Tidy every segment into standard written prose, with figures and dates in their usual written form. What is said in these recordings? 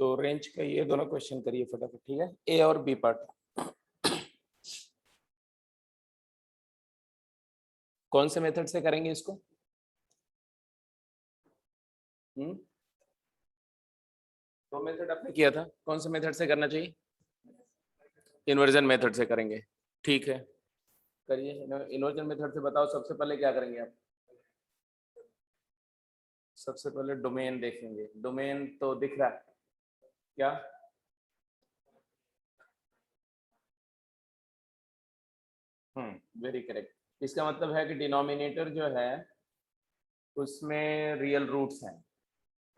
तो रेंज का ये दोनों क्वेश्चन करिए फटाफट, ठीक है, ए और बी पार्ट। कौन से मेथड से करेंगे इसको? तो मेथड आपने किया था, कौन से मेथड से करना चाहिए? इन्वर्जन मेथड से करेंगे, ठीक है, करिए। इन्वर्जन मेथड से बताओ, सबसे पहले क्या करेंगे आप? सबसे पहले डोमेन देखेंगे। डोमेन तो दिख रहा है क्या? Very correct. इसका मतलब है कि डिनोमिनेटर जो है उसमें रियल रूट्स हैं,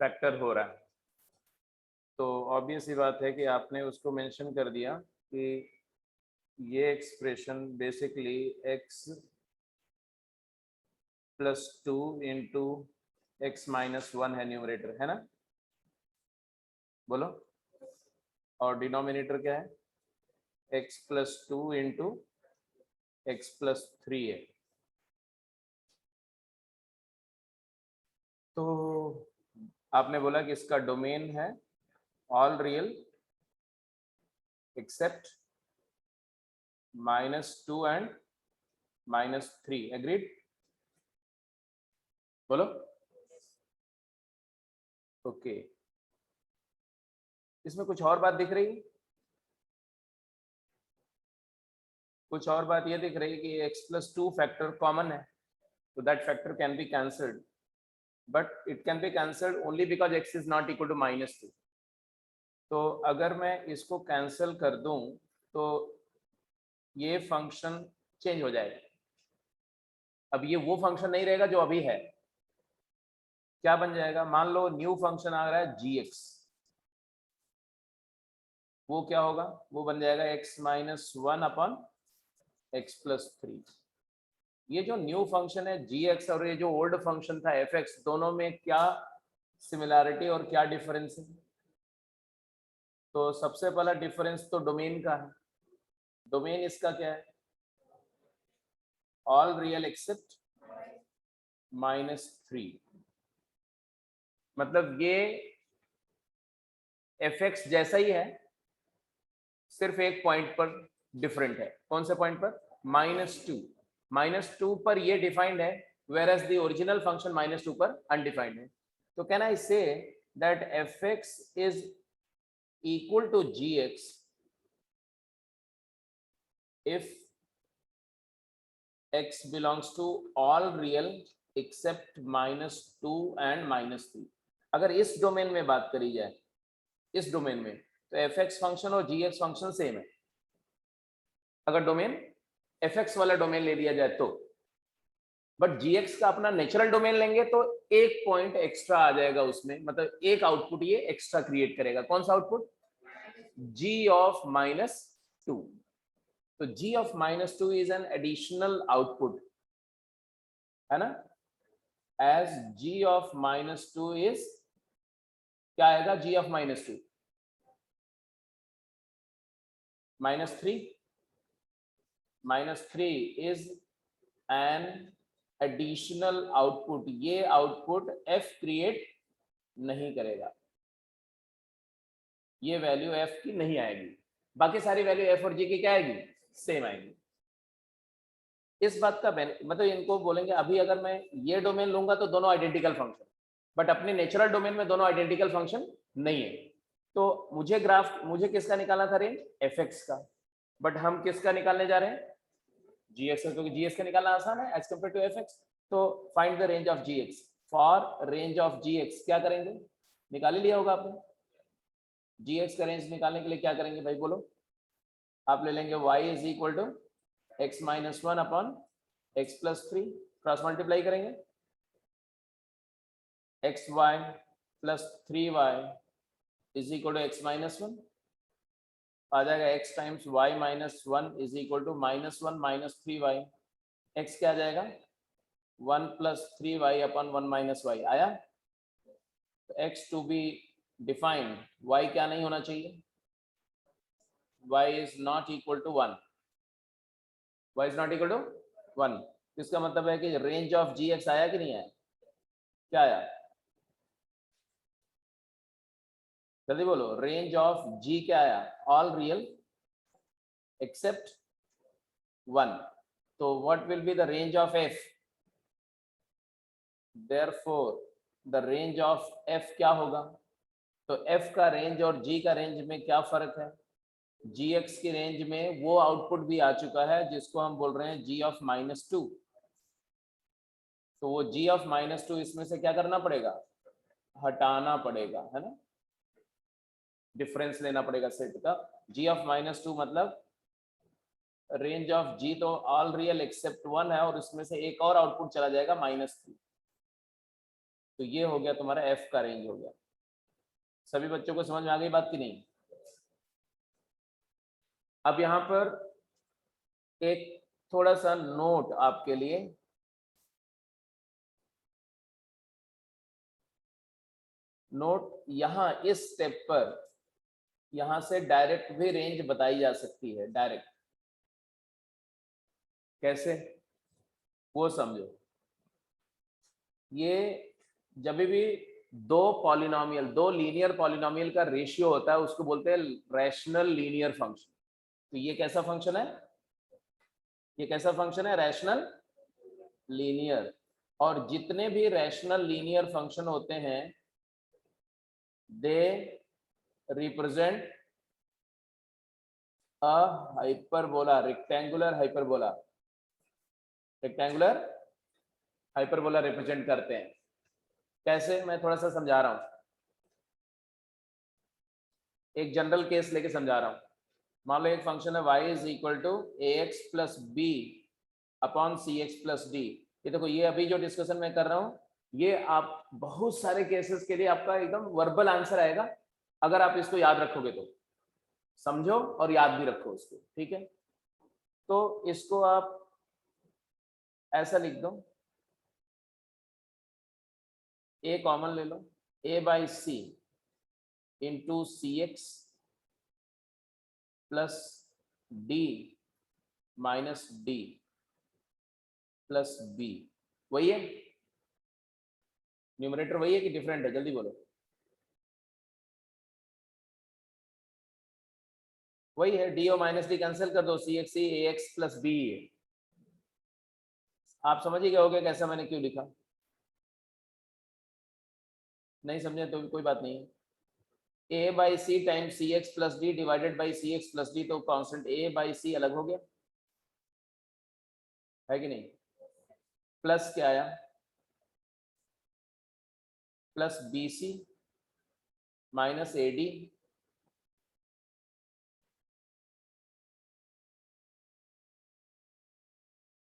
फैक्टर हो रहा है। तो ऑब्वियस ही बात है कि आपने उसको मेंशन कर दिया कि ये expression basically x plus 2 into x minus 1 है, न्यूमरेटर है ना, बोलो। और डिनोमिनेटर क्या है? x plus 2 into x plus 3 है। तो आपने बोला कि इसका डोमेन है all real except -2 and -3, agreed? बोलो। ओके, इसमें कुछ और बात दिख रही है? कुछ और बात ये दिख रही है कि x प्लस 2 फैक्टर कॉमन है, तो that factor can be cancelled, but it can be cancelled only because x is not equal to -2। तो अगर मैं इसको कैंसिल कर दूं तो ये फंक्शन चेंज हो जाएगा। अब ये वो फंक्शन नहीं रहेगा जो अभी है। क्या बन जाएगा? मान लो न्यू फंक्शन आ रहा है gx, वो क्या होगा? वो बन जाएगा x minus 1 upon x plus 3। ये जो न्यू फंक्शन है gx और ये जो ओल्ड फंक्शन था fx, दोनों में क्या सिमिलैरिटी और क्या डिफरेंस है? तो सबसे पहला डिफरेंस तो डोमेन का है। डोमेन इसका क्या है? All real except -3। मतलब ये fx जैसा ही है, सिर्फ एक पॉइंट पर डिफरेंट है। कौन से पॉइंट पर? -2। -2 पर ये डिफाइंड है, where as the original function -2 पर अनडिफाइंड है। तो can I say that fx is equal to gx if x belongs to all real except -2 and -3। अगर इस डोमेन में बात करी जाए, इस डोमेन में, तो fx फंक्शन और gx फंक्शन सेम है। अगर डोमेन fx वाला डोमेन ले लिया जाए तो, बट gx का अपना नेचुरल डोमेन लेंगे तो एक पॉइंट एक्स्ट्रा आ जाएगा उसमें, मतलब एक आउटपुट ये एक्स्ट्रा क्रिएट करेगा। कौन सा आउटपुट? g of -2। तो g of -2 is an additional output, है ना, एज g ऑफ -2 इज, क्या आएगा? g of -2 -3 is an additional output. ये आउटपुट f क्रिएट नहीं करेगा, ये वैल्यू f की नहीं आएगी, बाकी सारी वैल्यू f और g की क्या आएगी? सेम आएगी। इस बात का मतलब इनको बोलेंगे अभी अगर मैं ये डोमेन लूंगा तो दोनों आइडेंटिकल फंक्शन, बट अपने नेचुरल डोमेन में दोनों आइडेंटिकल फंक्शन नहीं है। तो मुझे किसका निकालना था? रेंज fx का, बट हम किसका निकालने जा रहे हैं? gx का, क्योंकि gx का निकालना आसान है एज कम्पेयर टू fx। तो find the range of gx। For range of gx क्या करेंगे? निकाल ही लिया होगा आपने। gx का रेंज निकालने के लिए क्या करेंगे भाई, बोलो। आप ले लेंगे y is equal to x minus 1 upon x plus 3, cross multiply करेंगे, x y plus 3y is equal to x minus 1, आ जाएगा x times y minus 1 is equal to -1 minus 3y। x क्या आ जाएगा? 1 plus 3y upon 1 minus y आया। तो x to be defined, y क्या नहीं होना चाहिए? y is not equal to 1, y is not equal to 1। इसका मतलब है कि रेंज ऑफ gx आया कि नहीं आया? क्या आया? जल्दी बोलो, रेंज ऑफ जी क्या आया, ऑल रियल एक्सेप्ट 1, तो what will be the range of F, therefore the range of F क्या होगा, तो एफ का रेंज और जी का रेंज में क्या फर्क है, जी एक्स की रेंज में वो आउटपुट भी आ चुका है जिसको हम बोल रहे हैं जी ऑफ -2, तो वो जी ऑफ -2 इसमें से क्या करना पड़ेगा, हटाना पड़ेगा, है ना, डिफरेंस लेना पड़ेगा सेट का, जी ऑफ -2 मतलब रेंज ऑफ जी तो ऑल रियल एक्सेप्ट 1 है और उसमें से एक और आउटपुट चला जाएगा -3, तो ये हो गया तुम्हारा एफ का रेंज हो गया। सभी बच्चों को समझ में आ गई बात की नहीं? अब यहाँ पर एक थोड़ा सा नोट आपके लिए, नोट यहाँ इस स्टेप पर यहां से डायरेक्ट भी रेंज बताई जा सकती है, डायरेक्ट कैसे वो समझो। ये जब भी दो पॉलिनोमियल, दो लीनियर पॉलिनोमियल का रेशियो होता है उसको बोलते हैं रैशनल लीनियर फंक्शन। तो ये कैसा फंक्शन है, ये कैसा फंक्शन है, रैशनल लीनियर। और जितने भी रैशनल लीनियर फंक्शन होते हैं they represent a hyperbola, rectangular hyperbola, rectangular hyperbola represent करते हैं। कैसे, मैं थोड़ा सा समझा रहा हूं, एक जनरल केस लेके समझा रहा हूं। मान लो एक फंक्शन है y is equal to a x plus b upon c x plus d. ये देखो, ये अभी जो डिस्कशन मैं कर रहा हूं ये आप बहुत सारे केसेस के लिए आपका एकदम वर्बल आंसर आएगा अगर आप इसको याद रखोगे तो, समझो और याद भी रखो उसको, ठीक है। तो इसको आप ऐसा लिख दो, ए कॉमन ले लो, a by c into c x plus d minus d plus b, वही है न्यूमरेटर, वही है कि डिफरेंट है, जल्दी बोलो। वही है, डी और माइनस डी कैंसिल कर दो, सी एक्स ए एक्स प्लस बी। आप समझ ही गए होगे कैसा मैंने क्यों लिखा, नहीं समझे तो भी कोई बात नहीं है। A by c time c x plus d divided by c x plus d, तो कांस्टेंट ए बाई सी अलग हो गया, है कि नहीं। प्लस क्या आया, plus b c minus a d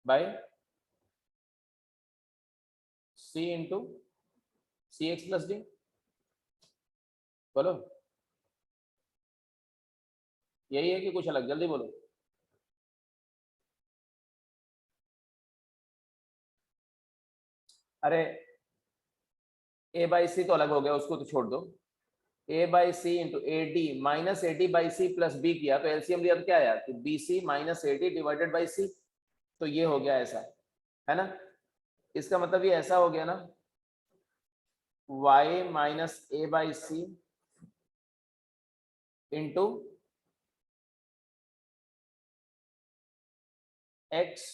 by c into c x plus d, बोलो यही है कि कुछ अलग, जल्दी बोलो। अरे ए बाई सी तो अलग हो गया, उसको तो छोड़ दो। A by c into a d minus a d by c plus b किया तो एलसीएम लिया तो क्या आया कि b c minus a d divided by c, तो ये हो गया ऐसा, है ना। इसका मतलब ये ऐसा हो गया ना, y minus a by c into x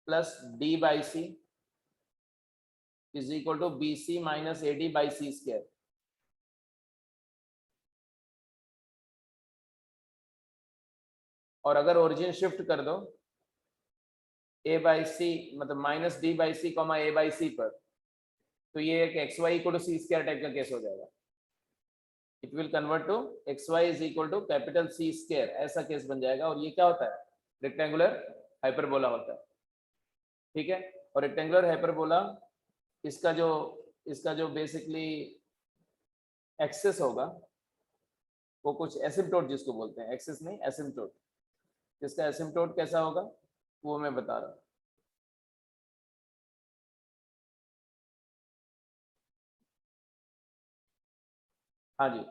plus d by c is equal to b c minus a d by c square. और अगर ओरिजिन शिफ्ट कर दो ए बाई सी मतलब minus d by c comma a by c पर, तो ये एक x y equal to c square type का केस हो जाएगा। It will convert to x y is equal to capital C square, ऐसा case बन जाएगा। और ये क्या होता है, रेक्टेंगुलर हाइपरबोला होता है, ठीक है। और रेक्टेंगुलर हाइपरबोला इसका जो बेसिकली एक्सेस होगा वो कुछ एसिम्पटोट जिसको बोलते हैं, एक्सेस नहीं एसिम्पटोट, इसका एसिम्पटोट कैसा होगा वो मैं बता रहा हूँ। हाँ जी,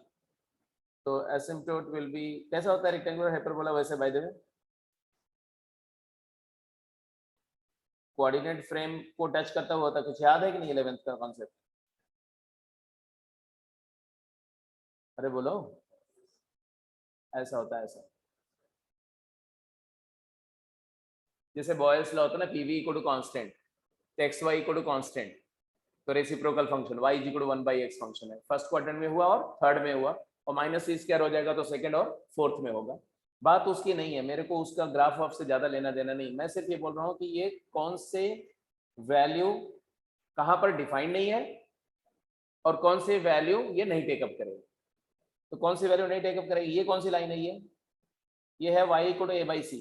तो एसिम्पटोट विल बी कैसा होता है रेक्टेंगुलर हाइपरबोला वैसे, by the way coordinate frame को टच करता हुआ था, कुछ याद है कि नहीं 11th का कॉन्सेप्ट? अरे बोलो, ऐसा होता है ऐसा। जैसे बॉयल्स लॉ होता है ना, पीवी इक्वल टू कांस्टेंट, तो x y equal to constant, तो reciprocal function y is equal to 1/x function है, फर्स्ट क्वाड्रेंट में हुआ और थर्ड में हुआ, और माइनस सी स्क्वायर हो जाएगा तो सेकंड और फोर्थ में होगा। बात उसकी नहीं है, मेरे को उसका ग्राफ ऑफ से ज्यादा लेना देना नहीं, मैं सिर्फ ये बोल रहा हूँ कि ये कौन से वैल्यू कहाँ पर डिफाइंड नहीं है और कौन से वैल्यू ये नहीं टेकअप करेगा। तो कौन सी वैल्यू नहीं टेकअप करेगी, ये कौन सी लाइन है, ये है y equal to a by c,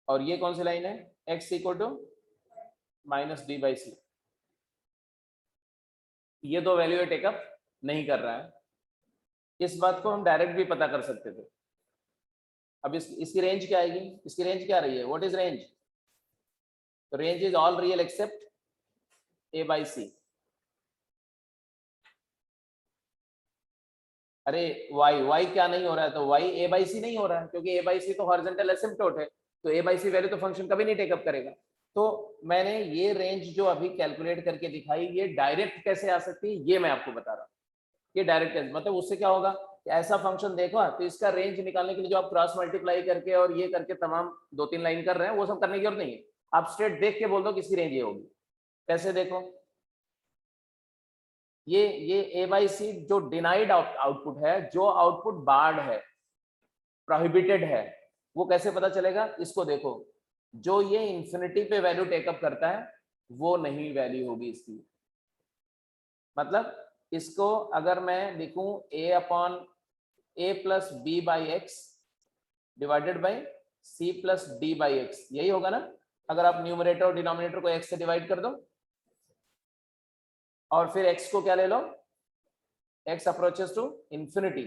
और ये कौन सी लाइन है, x equal to minus d by c. ये दो वैल्यू ये टेकअप नहीं कर रहा है। इस बात को हम डायरेक्ट भी पता कर सकते थे। अब इसकी रेंज क्या आएगी, इसकी रेंज क्या रही है, व्हाट इज रेंज, तो range is all real except a by c. अरे y क्या नहीं हो रहा है, तो y a बाई सी नहीं हो रहा है, क्योंकि a बाई सी तो हॉरिजॉन्टल एसिम्पटोट है, तो a बाई सी वैल्यू तो फंक्शन कभी नहीं टेकअप करेगा। तो मैंने ये रेंज जो अभी कैलकुलेट करके दिखाई, ये डायरेक्ट कैसे आ सकती है ये मैं आपको बता रहा हूँ। ये डायरेक्ट कैसे, मतलब उससे क्या होगा कि ऐसा फंक्शन देखो तो इसका रेंज निकालने के लिए जो आप क्रॉस मल्टीप्लाई करके और ये करके तमाम 2-3 लाइन कर रहे हैं, वो सब करने की जरूरत नहीं है, आप स्ट्रेट देख के बोल दो किसकी रेंज ये होगी। कैसे देखो, ये a बाई सी जो डिनाइड आउटपुट है, जो आउटपुट बार्ड है, प्रोहिबिटेड है, वो कैसे पता चलेगा, इसको देखो, जो ये इंफिनिटी पे वैल्यू टेकअप करता है वो नहीं वैल्यू होगी इसकी। मतलब इसको अगर मैं लिखूं a upon a plus b by x divided by c plus d by x, यही होगा ना। अगर आप न्यूमरेटर और डिनोमिनेटर को x से डिवाइड कर दो और फिर x को क्या ले लो, x अप्रोचेस टू इंफिनिटी,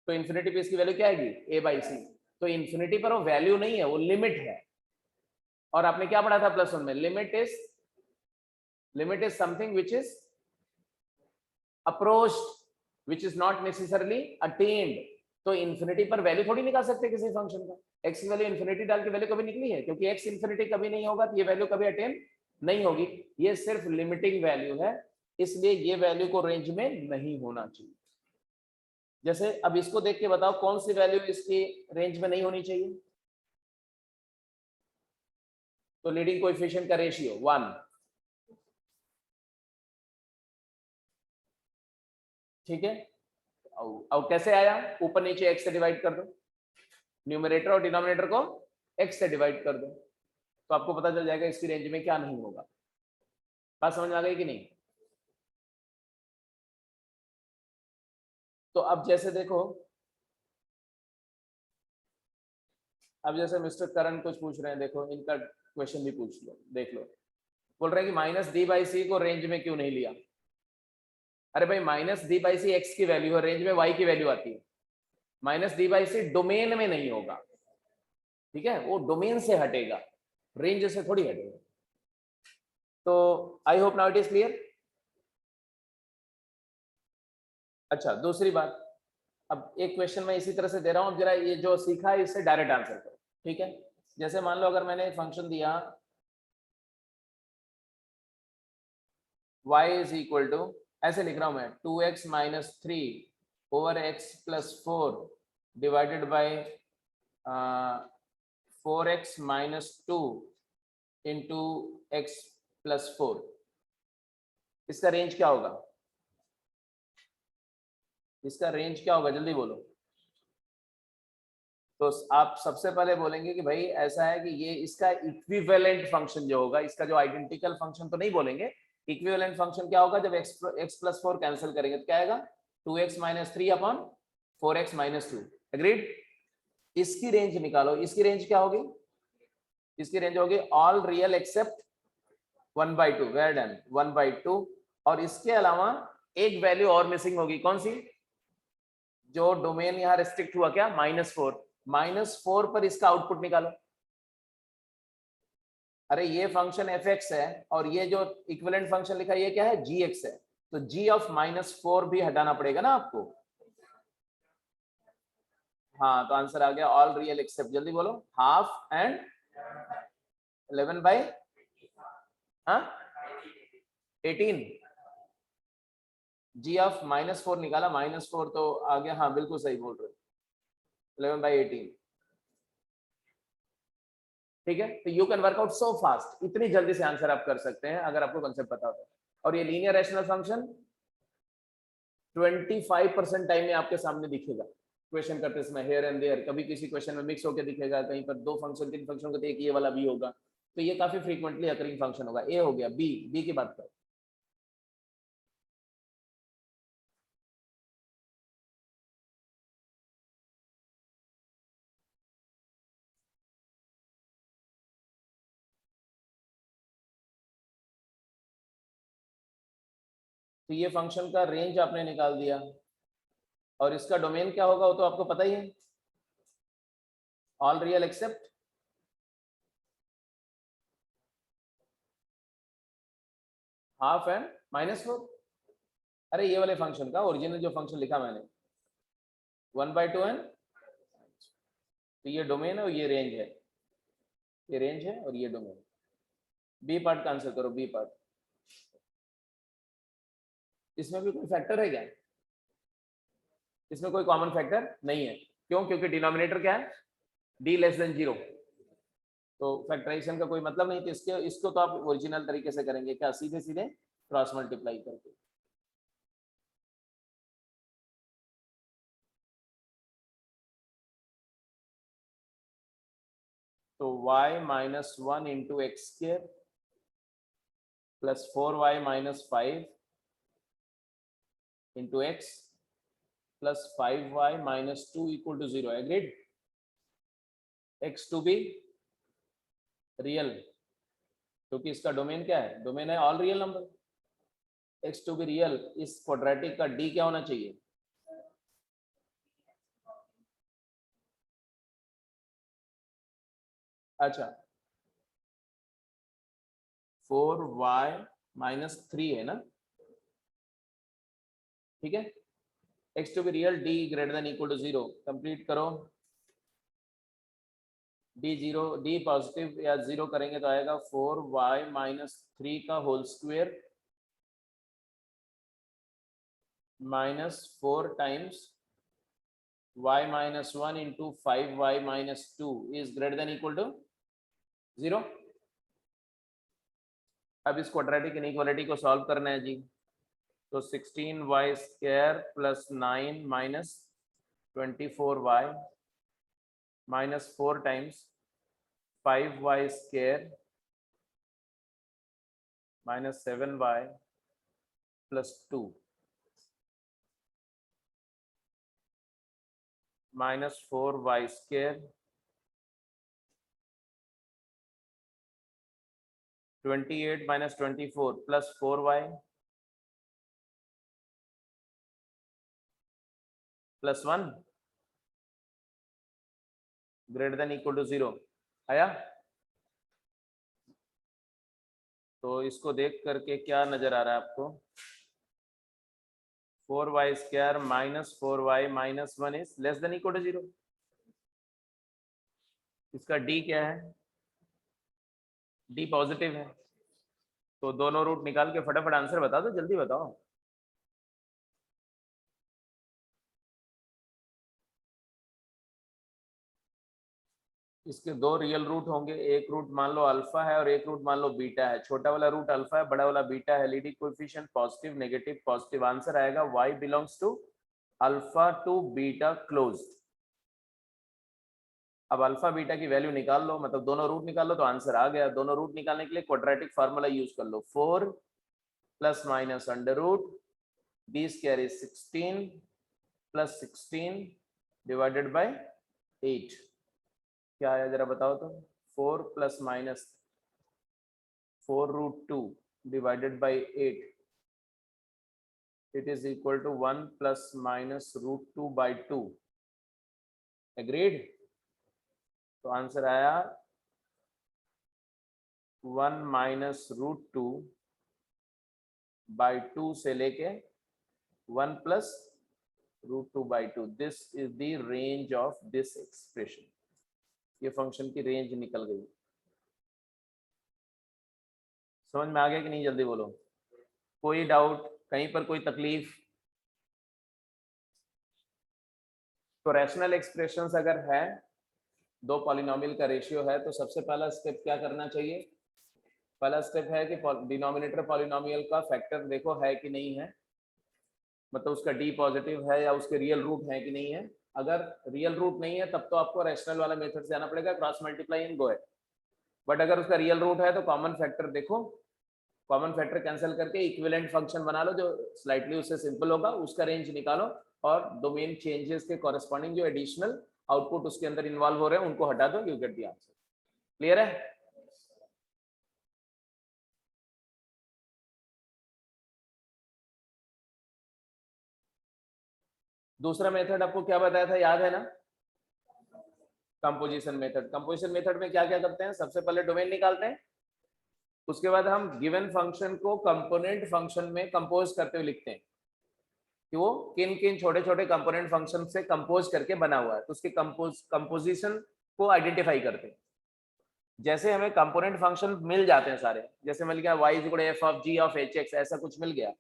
तो इंफिनिटी पे इसकी वैल्यू क्या आएगी, a बाई सी। तो इंफिनिटी पर वो वैल्यू नहीं है, वो लिमिट है। और आपने क्या पढ़ा था प्लस वन में, limit is something which is approached, which is not necessarily attend. तो इंफिनिटी पर वैल्यू थोड़ी निकाल सकते किसी फंक्शन का, x की वैल्यू इंफिनिटी डाल के वैल्यू कभी निकली है, क्योंकि x इंफिनिटी कभी नहीं होगा तो ये वैल्यू कभी अटेन नहीं होगी। ये सिर्फ लिमिटिंग वैल्यू है, इसलिए ये वैल्यू को रेंज में नहीं होना चाहिए। जैसे अब इसको देख के बताओ कौन सी वैल्यू इसकी रेंज में नहीं होनी चाहिए, तो लीडिंग कोएफिशिएंट का रेशियो 1, ठीक है। और कैसे आया, ऊपर नीचे x से डिवाइड कर दो, न्यूमरेटर और डिनोमिनेटर को x से डिवाइड कर दो, तो आपको पता चल जाएगा इसकी रेंज में क्या नहीं होगा। बात समझ में आ गई कि नहीं। तो अब जैसे देखो, अब जैसे मिस्टर करण कुछ पूछ रहे हैं, देखो इनका क्वेश्चन भी पूछ लो, देख लो। बोल रहे हैं कि माइनस डी बाई सी को रेंज में क्यों नहीं लिया। अरे भाई minus d by c x की वैल्यू है, रेंज में वाई की वैल्यू आती है। Minus d by c domain में नहीं होगा, ठीक है, वो डोमेन से हटेगा, रेंज से थोड़ी हटेगा। तो I hope now it is clear. अच्छा दूसरी बात, अब एक क्वेश्चन मैं इसी तरह से दे रहा हूं, जरा ये जो सीखा है इससे डायरेक्ट आंसर करो, ठीक है। जैसे मान लो अगर मैंने फंक्शन दिया y इज इक्वल टू, ऐसे लिख रहा हूं मैं, 2x minus 3 over x plus 4 divided by 4x minus 2 into x plus 4, इसका रेंज क्या होगा, इसका रेंज क्या होगा, जल्दी बोलो। तो आप सबसे पहले बोलेंगे कि भाई ऐसा है कि ये इसका इक्विवेलेंट फंक्शन जो होगा, इसका जो आइडेंटिकल फंक्शन तो नहीं बोलेंगे, इक्विवेलेंट फंक्शन क्या होगा, जब x प्लस 4 कैंसिल करेंगे तो क्या आएगा, 2x minus 3 upon 4x minus 2, agreed. इसकी रेंज निकालो, इसकी रेंज क्या होगी, इसकी रेंज होगी all real except 1/2, very done, 1/2। और इसके अलावा एक वैल्यू और मिसिंग होगी, कौन सी, जो डोमेन यहां रिस्ट्रिक्ट हुआ क्या, -4, -4 पर इसका आउटपुट निकालो। अरे ये फंक्शन f(x) है और ये जो इक्विवेलेंट फंक्शन लिखा है ये क्या है, g(x) है, तो g ऑफ -4 भी हटाना पड़ेगा ना आपको। हाँ तो आंसर आ गया ऑल रियल एक्सेप्ट, जल्दी बोलो, हाफ एंड 11/, हाँ 18 जी ऑफ -4 निकाला, -4 तो आ गया, हाँ बिल्कुल सही बोल रहे हो, 11/18। ठीक है, तो you can work out so fast, इतनी जल्दी से आंसर आप कर सकते हैं अगर आपको कंसेप्ट पता होता है। और ये लीनियर रैशनल फंक्शन 25% टाइम में आपके सामने दिखेगा क्वेश्चन करते समय, हेयर एंड देयर, कभी किसी क्वेश्चन में मिक्स होकर दिखेगा, कहीं पर 2 फंक्शन 3 फंक्शन को, एक ये वाला भी होगा, तो ये काफी फ्रीक्वेंटली अकरिंग फंक्शन होगा। ए हो गया, बी की बात करो। तो ये फंक्शन का रेंज आपने निकाल दिया, और इसका डोमेन क्या होगा वो तो आपको पता ही है, all real except half and -4। अरे ये वाले फंक्शन का ओरिजिनल जो फंक्शन लिखा मैंने 1/2 एन, तो ये डोमेन है और ये रेंज है, ये रेंज है और ये डोमेन। बी पार्ट का आंसर करो, बी पार्ट। इसमें भी कोई फैक्टर है क्या? इसमें कोई कॉमन फैक्टर नहीं है, क्यों? क्योंकि डिनोमिनेटर क्या है, d लेस देन 0, तो फैक्टराइजेशन का कोई मतलब नहीं। तो इसको तो आप ओरिजिनल तरीके से करेंगे क्या, सीधे सीधे क्रॉस मल्टीप्लाई करके। तो y -1 into x square plus 4y -5 into x plus 5y -2 equal to 0। Agreed? x to be real, क्योंकि इसका डोमेन क्या है, डोमेन है all real number. x to be real, इस क्वाड्रेटिक का d क्या होना चाहिए? अच्छा 4y -3 है ना, ठीक है। x to be real, d greater than equal to 0, complete करो। d पॉजिटिव या 0 करेंगे तो आएगा 4y -3 का whole square -4 times y -1 into 5y -2 is greater than equal to 0। अब इस क्वाड्रेटिक इनइक्वालिटी को सॉल्व करना है जी, तो 16y square plus 9 minus 24y -4 times 5y square -7y plus 2 -4y square 28 -24 plus 4y plus 1 greater than equal to 0 आया। तो इसको देख करके क्या नजर आ रहा है आपको, 4y square -4y -1 is less than equal to 0। इसका d क्या है, d पॉजिटिव है, तो दोनों रूट निकाल के फटाफट आंसर बता दो, जल्दी बताओ। इसके 2 रियल रूट होंगे, एक रूट मान लो अल्फा है और एक रूट मान लो बीटा है। छोटा वाला रूट अल्फा है, बड़ा वाला बीटा है। Leading coefficient positive negative positive, answer आएगा y belongs to alpha to beta closed. अब अल्फा बीटा की वैल्यू निकाल लो, मतलब दोनों रूट निकाल लो तो आंसर आ गया। दोनों रूट निकालने के लिए क्वाड्रेटिक फार्मूला यूज कर लो, 4 plus minus under root b square is 16 plus 16 divided by 8। क्या आया जरा बताओ तो, 4 plus minus 4√2 divided by 8, it is equal to 1 plus minus √2 by 2। Agreed? तो आंसर आया 1 माइनस √2 बाय 2 से लेके 1 plus √2 by 2। This is the range of this expression. ये फंक्शन की रेंज निकल गई। समझ में आ गया कि नहीं? जल्दी बोलो, कोई डाउट, कहीं पर कोई तकलीफ? तो रैशनल एक्सप्रेशंस अगर है, दो पॉलिनोमियल का रेशियो है, तो सबसे पहला स्टेप क्या करना चाहिए? पहला स्टेप है कि डिनोमिनेटर पॉलिनोमियल का फैक्टर देखो है कि नहीं है, मतलब उसका डी पॉजिटिव है या उसके रियल रूट है कि नहीं है। अगर रियल रूट नहीं है तब तो आपको रैशनल वाला मेथड से आना पड़ेगा, क्रॉस मल्टीप्लाई एंड गो है। बट अगर उसका रियल रूट है तो कॉमन फैक्टर देखो, कॉमन फैक्टर कैंसिल करके इक्विवेलेंट फंक्शन बना लो जो स्लाइटली उससे सिंपल होगा, उसका रेंज निकालो और डोमेन चेंजेस के कॉरेस्पॉन्डिंग जो एडिशनल आउटपुट उसके अंदर इन्वॉल्व हो रहे हैं उनको हटा दो, you get the answer. Clear है? दूसरा मेथड आपको क्या बताया था, याद है ना? Composition method. कंपोजिशन मेथड में क्या क्या करते हैं? सबसे पहले डोमेन निकालते हैं, उसके बाद हम गिवन फंक्शन को कंपोनेंट फंक्शन में कंपोज करते हुए लिखते हैं कि वो किन किन छोटे छोटे कंपोनेंट फंक्शन से कंपोज करके बना हुआ है, तो उसके कंपोजिशन को आइडेंटिफाई करते हैं। जैसे हमें कंपोनेंट फंक्शन मिल जाते हैं सारे, जैसे मिल गया y equal f of g of h x, ऐसा कुछ मिल गया,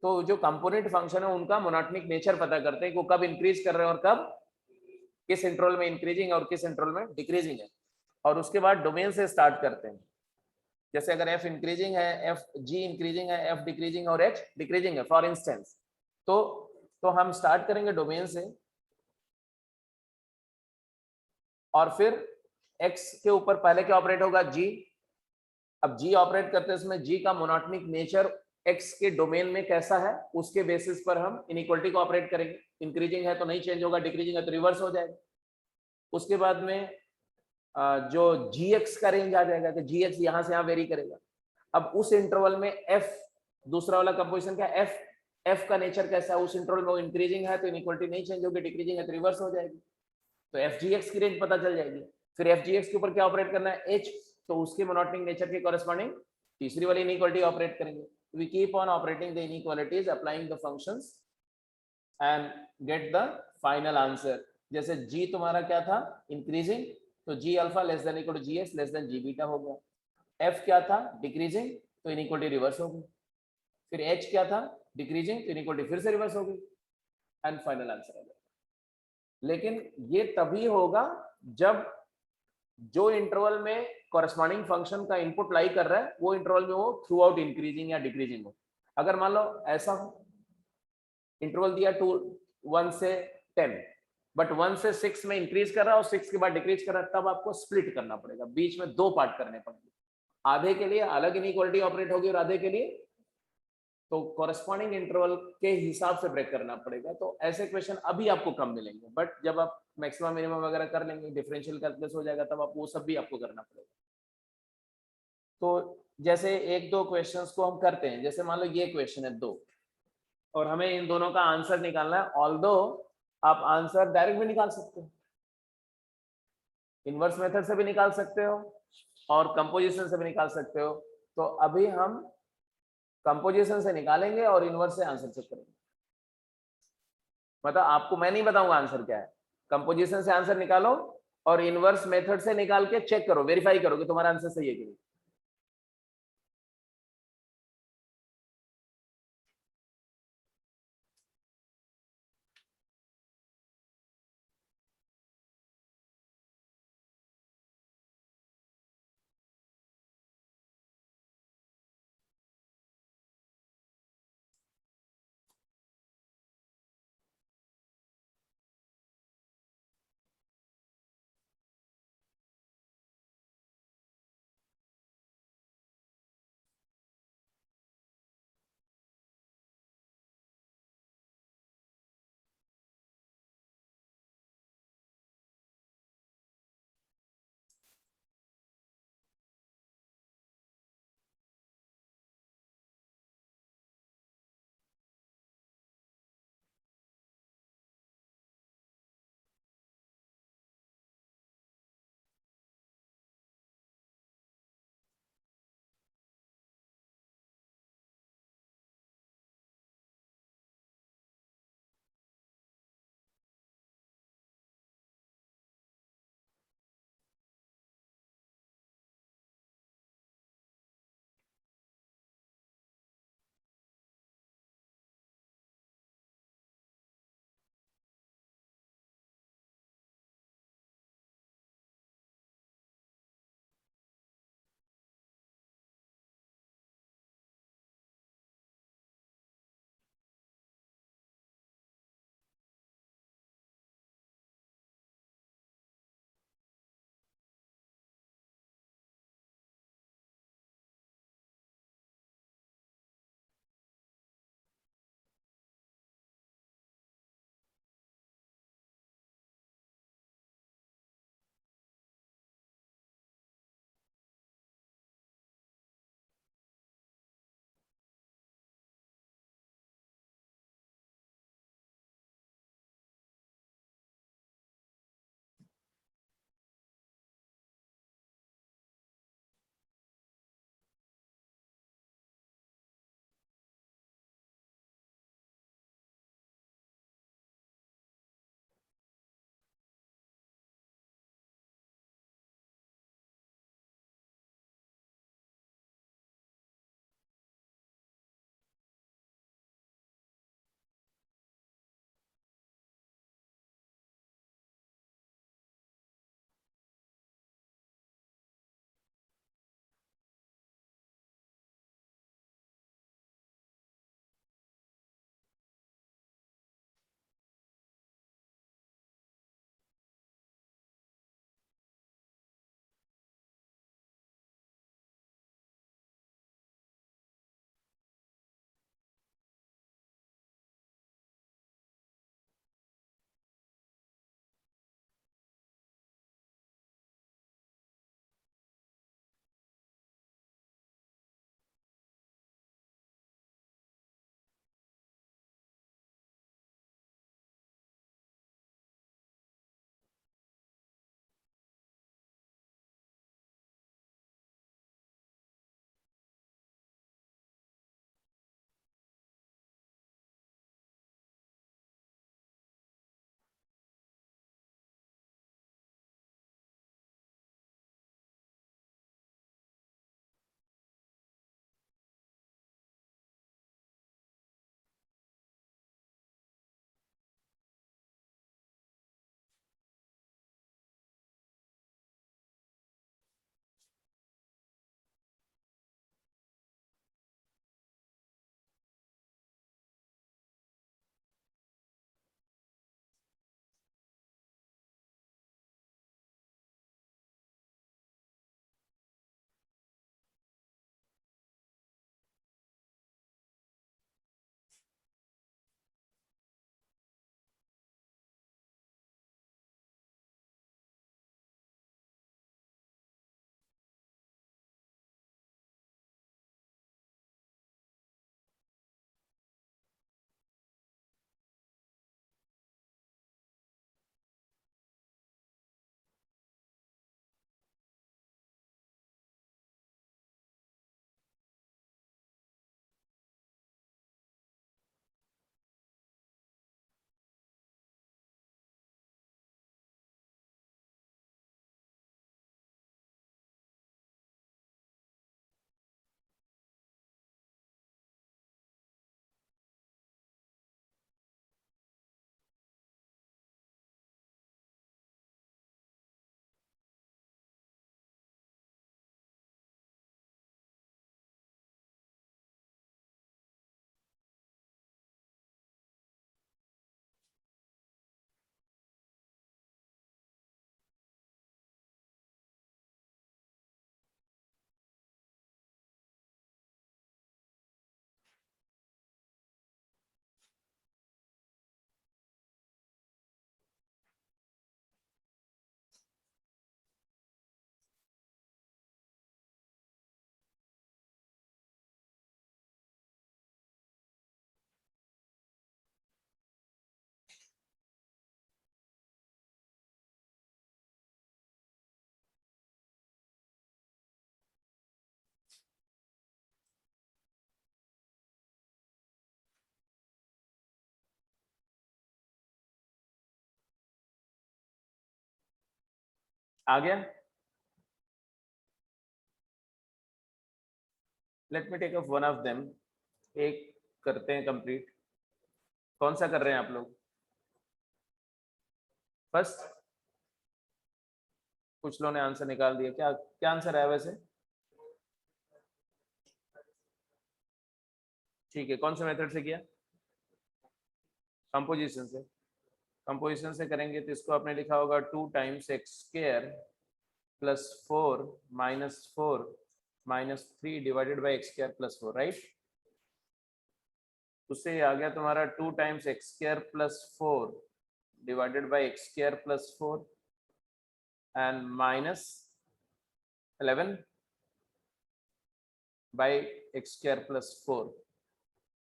तो जो कंपोनेंट फंक्शन है उनका मोनोटोनिक नेचर पता करते हैं कि वो कब इंक्रीज कर रहे हैं और कब किस इंटरवल में इंक्रीजिंग और किस इंटरवल में डिक्रीजिंग है। और उसके बाद डोमेन से स्टार्ट करते हैं, जैसे अगर एफ इंक्रीजिंग है, एफ जी इंक्रीजिंग है, एफ डिक्रीजिंग और एच डिक्रीजिंग है फॉर इंस्टेंस, तो हम स्टार्ट करेंगे डोमेन से और फिर एक्स के ऊपर पहले क्या ऑपरेट होगा, जी। अब जी ऑपरेट करते हैं उसमें जी का मोनोटोनिक नेचर एक्स के डोमेन में कैसा है उसके बेसिस पर हम इनइक्वालिटी को ऑपरेट करेंगे। इंक्रीजिंग है तो नहीं चेंज होगा, डिक्रीजिंग है तो रिवर्स हो जाएगा। उसके बाद में जो जी एक्स का रेंज आ जाएगा कि जी एक्स यहाँ से यहाँ वेरी करेगा। अब उस इंटरवल में एफ, दूसरा वाला कंपोजिशन क्या, एफ, एफ का नेचर कैसा है उस इंटरवल में, इंक्रीजिंग है तो इनइक्वालिटी नहीं चेंज होगी, डिक्रीजिंग है तो रिवर्स हो जाएगी, तो एफ जी एक्स की रेंज पता चल जाएगी। फिर एफ जी एक्स के ऊपर क्या ऑपरेट करना है, एच, तो उसके मोनोटोनिक नेचर के कॉरेस्पॉन्डिंग तीसरी वाली इनइक्वालिटी ऑपरेट करेंगे। We keep on operating the inequalities, applying the functions and get the final answer. जैसे जी तुम्हारा क्या था, इंक्रीजिंग, तो g alpha less than equal to g x less than g beta हो गया। एफ क्या था, डिक्रीजिंग, तो इनइक्वालिटी रिवर्स हो गई। फिर एच क्या था, डिक्रीजिंग, तो इनइक्वालिटी फिर से रिवर्स हो गई एंड फाइनल आंसर आ गया। लेकिन ये तभी होगा जब जो इंटरवल में कॉरेस्पॉन्डिंग फंक्शन का इनपुट लाई कर रहा है वो इंटरवल में वो थ्रू आउट इंक्रीजिंग या डिक्रीजिंग हो। अगर मान लो ऐसा हो, इंटरवल दिया 2 1 से 10, बट 1 से 6 में इंक्रीज कर रहा है और 6 के बाद डिक्रीज कर रहा है, तब आपको स्प्लिट करना पड़ेगा, बीच में दो पार्ट करने पड़ेंगे, आधे के लिए अलग इनइक्वालिटी ऑपरेट होगी और आधे के लिए तो कॉरेस्पॉन्डिंग इंटरवल के हिसाब से ब्रेक करना पड़ेगा। तो ऐसे क्वेश्चन अभी आपको कम मिलेंगे, बट जब आप मैक्सिमम मिनिमम वगैरह कर लेंगे, डिफरेंशियल कैलकुलस हो जाएगा, तब आप वो सब भी आपको करना पड़ेगा। तो जैसे एक दो क्वेश्चंस को हम करते हैं, जैसे मान लो ये क्वेश्चन है दो और हमें इन दोनों का आंसर निकालना है, ऑल्दो आप आंसर डायरेक्ट भी निकाल सकते हो, इनवर्स मेथड से भी निकाल सकते हो और कंपोजिशन से भी निकाल सकते हो। तो अभी हम कंपोजिशन से निकालेंगे और इनवर्स से आंसर चेक करेंगे। मतलब आपको मैं नहीं बताऊंगा आंसर क्या है, कंपोजिशन से आंसर निकालो और इनवर्स मेथड से निकाल के चेक करो, वेरीफाई करो कि तुम्हारा आंसर सही है कि नहीं। आ गया? Let me take up one of them, एक करते हैं कंप्लीट। कौन सा कर रहे हैं आप लोग? फर्स्ट? कुछ लोगों ने आंसर निकाल दिया, क्या क्या आंसर है वैसे? ठीक है, कौन से मेथड से किया? कंपोजिशन से। कंपोजिशन से करेंगे तो इसको आपने लिखा होगा 2 times x square plus 4 minus 4 minus 3 divided by x square plus 4, right? उससे आ गया तुम्हारा 2 times x square plus 4 divided by x square plus 4 and minus 11 by x square plus 4.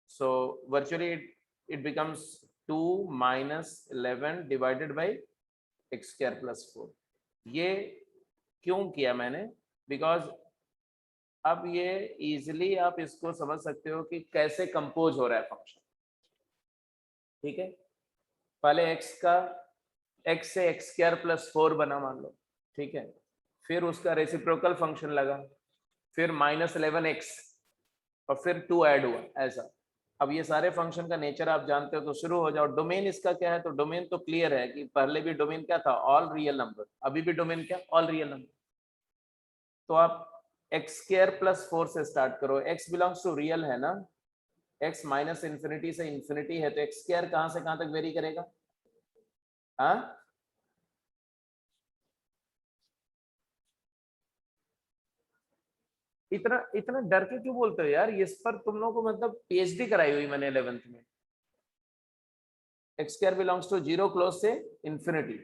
So virtually it becomes 2 minus 11 divided by x square plus 4. ये क्यों किया मैंने? Because अब ये easily आप इसको समझ सकते हो कि कैसे कंपोज हो रहा है फंक्शन। ठीक है, पहले x का x से x स्क्वायर प्लस 4 बना मान लो, ठीक है, फिर उसका रेसिप्रोकल फंक्शन लगा, फिर माइनस 11x और फिर 2 ऐड हुआ, ऐसा। अब ये सारे फंक्शन का नेचर आप जानते हो तो शुरू हो जाओ। डोमेन इसका क्या है? तो डोमेन तो क्लियर है कि पहले भी डोमेन क्या था? All real number. अभी भी डोमेन क्या? All real number. तो आप एक्स स्क्वायर प्लस 4 से स्टार्ट करो, एक्स बिलोंग्स टू रियल है ना, एक्स माइनस इन्फिनिटी से इन्फिनिटी है, तो एक्स स्क्वायर कहां से कहां तक वेरी करेगा? हाँ, इतना इतना डर के क्यों बोलते हो यार? इस पर तुम लोगों को मतलब पीएचडी कराई हुई मैंने 11th में। X square belongs to 0 close से इन्फिनिटी।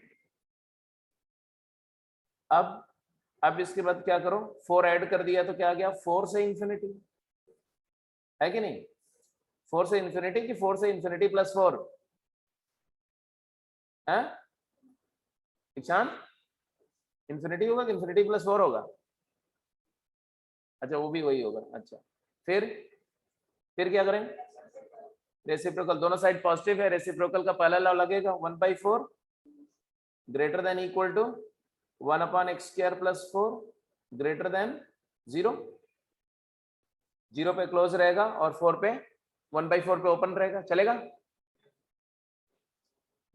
अब इसके बाद क्या करो? 4 ऐड कर दिया तो क्या आ गया? 4 से इन्फिनिटी, है कि नहीं? 4 से इन्फिनिटी कि 4 से इन्फिनिटी प्लस 4 है? ईशान, इन्फिनिटी होगा कि इन्फिनिटी प्लस 4 होगा? अच्छा, वो भी वही होगा। अच्छा, फिर क्या करें? रेसिप्रोकल, दोनों साइड पॉजिटिव है, रेसिप्रोकल का पहला लॉ लगेगा 1/4 greater than equal to 1 upon x square plus 4 greater than 0। 0 पे क्लोज रहेगा और 4 पे 1/4 पे ओपन रहेगा, चलेगा?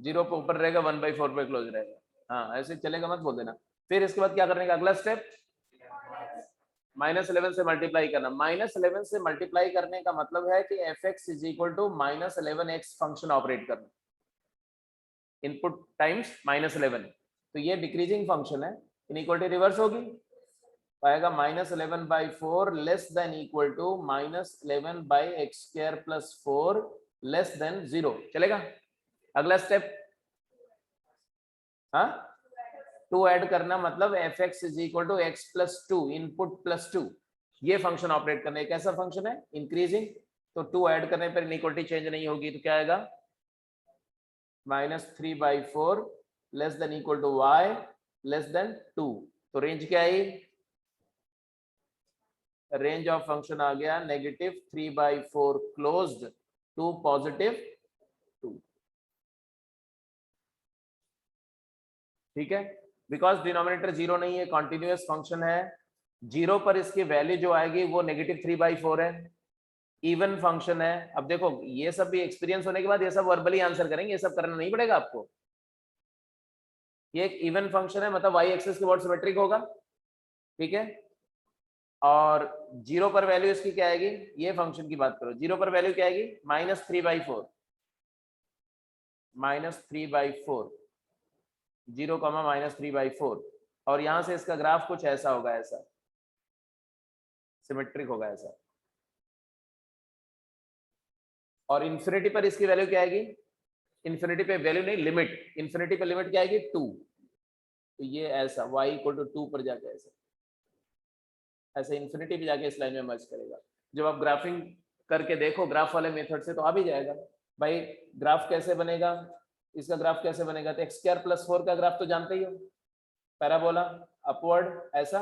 0 पे ऊपर रहेगा, 1/4 पे क्लोज रहेगा। हाँ, ऐसे चलेगा, मत बोल देना। फिर इसके बाद क्या करने का अगला स्टेप? -11 से मल्टीप्लाई करना। -11 से मल्टीप्लाई करने का मतलब है कि f(x) is equal to -11x function operate करना, इनपुट टाइम्स -11। तो ये डिक्रीजिंग फंक्शन है, इनइक्वालिटी रिवर्स होगी, आएगा -11/4 less than equal to -11/x square plus 4 less than 0, चलेगा? अगला स्टेप, हाँ, 2 ऐड करना, मतलब f(x) is equal to x plus 2 input plus 2, ये फंक्शन ऑपरेट करना है। कैसा फंक्शन है? इंक्रीजिंग। तो 2 ऐड करने पर इनइक्वालिटी चेंज नहीं होगी, तो क्या आएगा? -3/4 less than equal to y less than 2। तो रेंज क्या आई? रेंज ऑफ फंक्शन आ गया -3/4 क्लोज्ड टू +2। ठीक है, बिकॉज डिनोमिनेटर 0 नहीं है, कॉन्टिन्यूअस फंक्शन है, 0 पर इसकी वैल्यू जो आएगी वो -3/4 है, इवन फंक्शन है। अब देखो, ये सब भी एक्सपीरियंस होने के बाद ये सब वर्बली आंसर करेंगे, ये सब करना नहीं पड़ेगा आपको। ये एक इवन फंक्शन है, मतलब y एक्सिस के वर्ड सिमेट्रिक होगा, ठीक है, और 0 पर वैल्यू इसकी क्या आएगी? ये फंक्शन की बात करो, 0 पर वैल्यू क्या आएगी? -3/4, -3/4, 0, -3/4, और यहां से इसका ग्राफ कुछ ऐसा होगा, ऐसा सिमेट्रिक होगा ऐसा। और इन्फिनिटी पर इसकी वैल्यू क्या आएगी? इन्फिनिटी पे वैल्यू नहीं, लिमिट, इन्फिनिटी पे लिमिट क्या आएगी? 2। तो ये ऐसा y = 2 पर जाके ऐसा ऐसे इन्फिनिटी पे जाके इस लाइन में मर्ज करेगा। जब आप ग्राफिंग करके देखो ग्राफ वाले मेथड से तो आ भी जाएगा। भाई ग्राफ कैसे बनेगा? इसका ग्राफ कैसे बनेगा? तो x² + 4 का ग्राफ तो जानते ही हो, पैराबोला अपवर्ड ऐसा।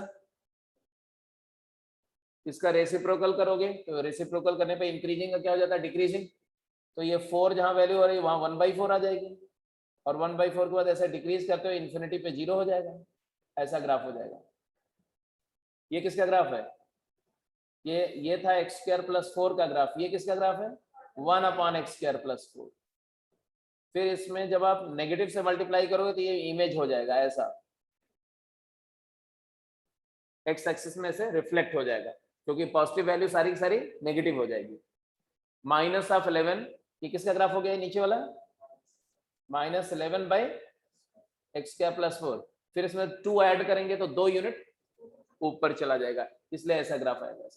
इसका रेसिप्रोकल करोगे तो रेसिप्रोकल करने पे इंक्रीजिंग का क्या हो जाता है? डिक्रीजिंग। तो ये 4 जहां वैल्यू हो रही है वहां 1/4 आ जाएगी, और 1/4 के बाद ऐसे डिक्रीज करते हुए इन्फिनिटी पे 0 हो जाएगा, ऐसा ग्राफ हो जाएगा। ये किसका ग्राफ है? ये था एक्स स्क्वायर प्लस 4 का ग्राफ। ये किसका ग्राफ है? 1/x square plus 4। फिर इसमें जब आप नेगेटिव से मल्टीप्लाई करोगे तो ये इमेज हो जाएगा ऐसा, एक्स एक्सिस में से रिफ्लेक्ट हो जाएगा, क्योंकि पॉजिटिव वैल्यू सारी की सारी नेगेटिव हो जाएगी। -11, ये किसका ग्राफ हो गया नीचे वाला? -11/x square plus 4। फिर इसमें 2 ऐड करेंगे तो 2 यूनिट ऊपर चला जाएगा, इसलिए ऐसा ग्राफ आएगा।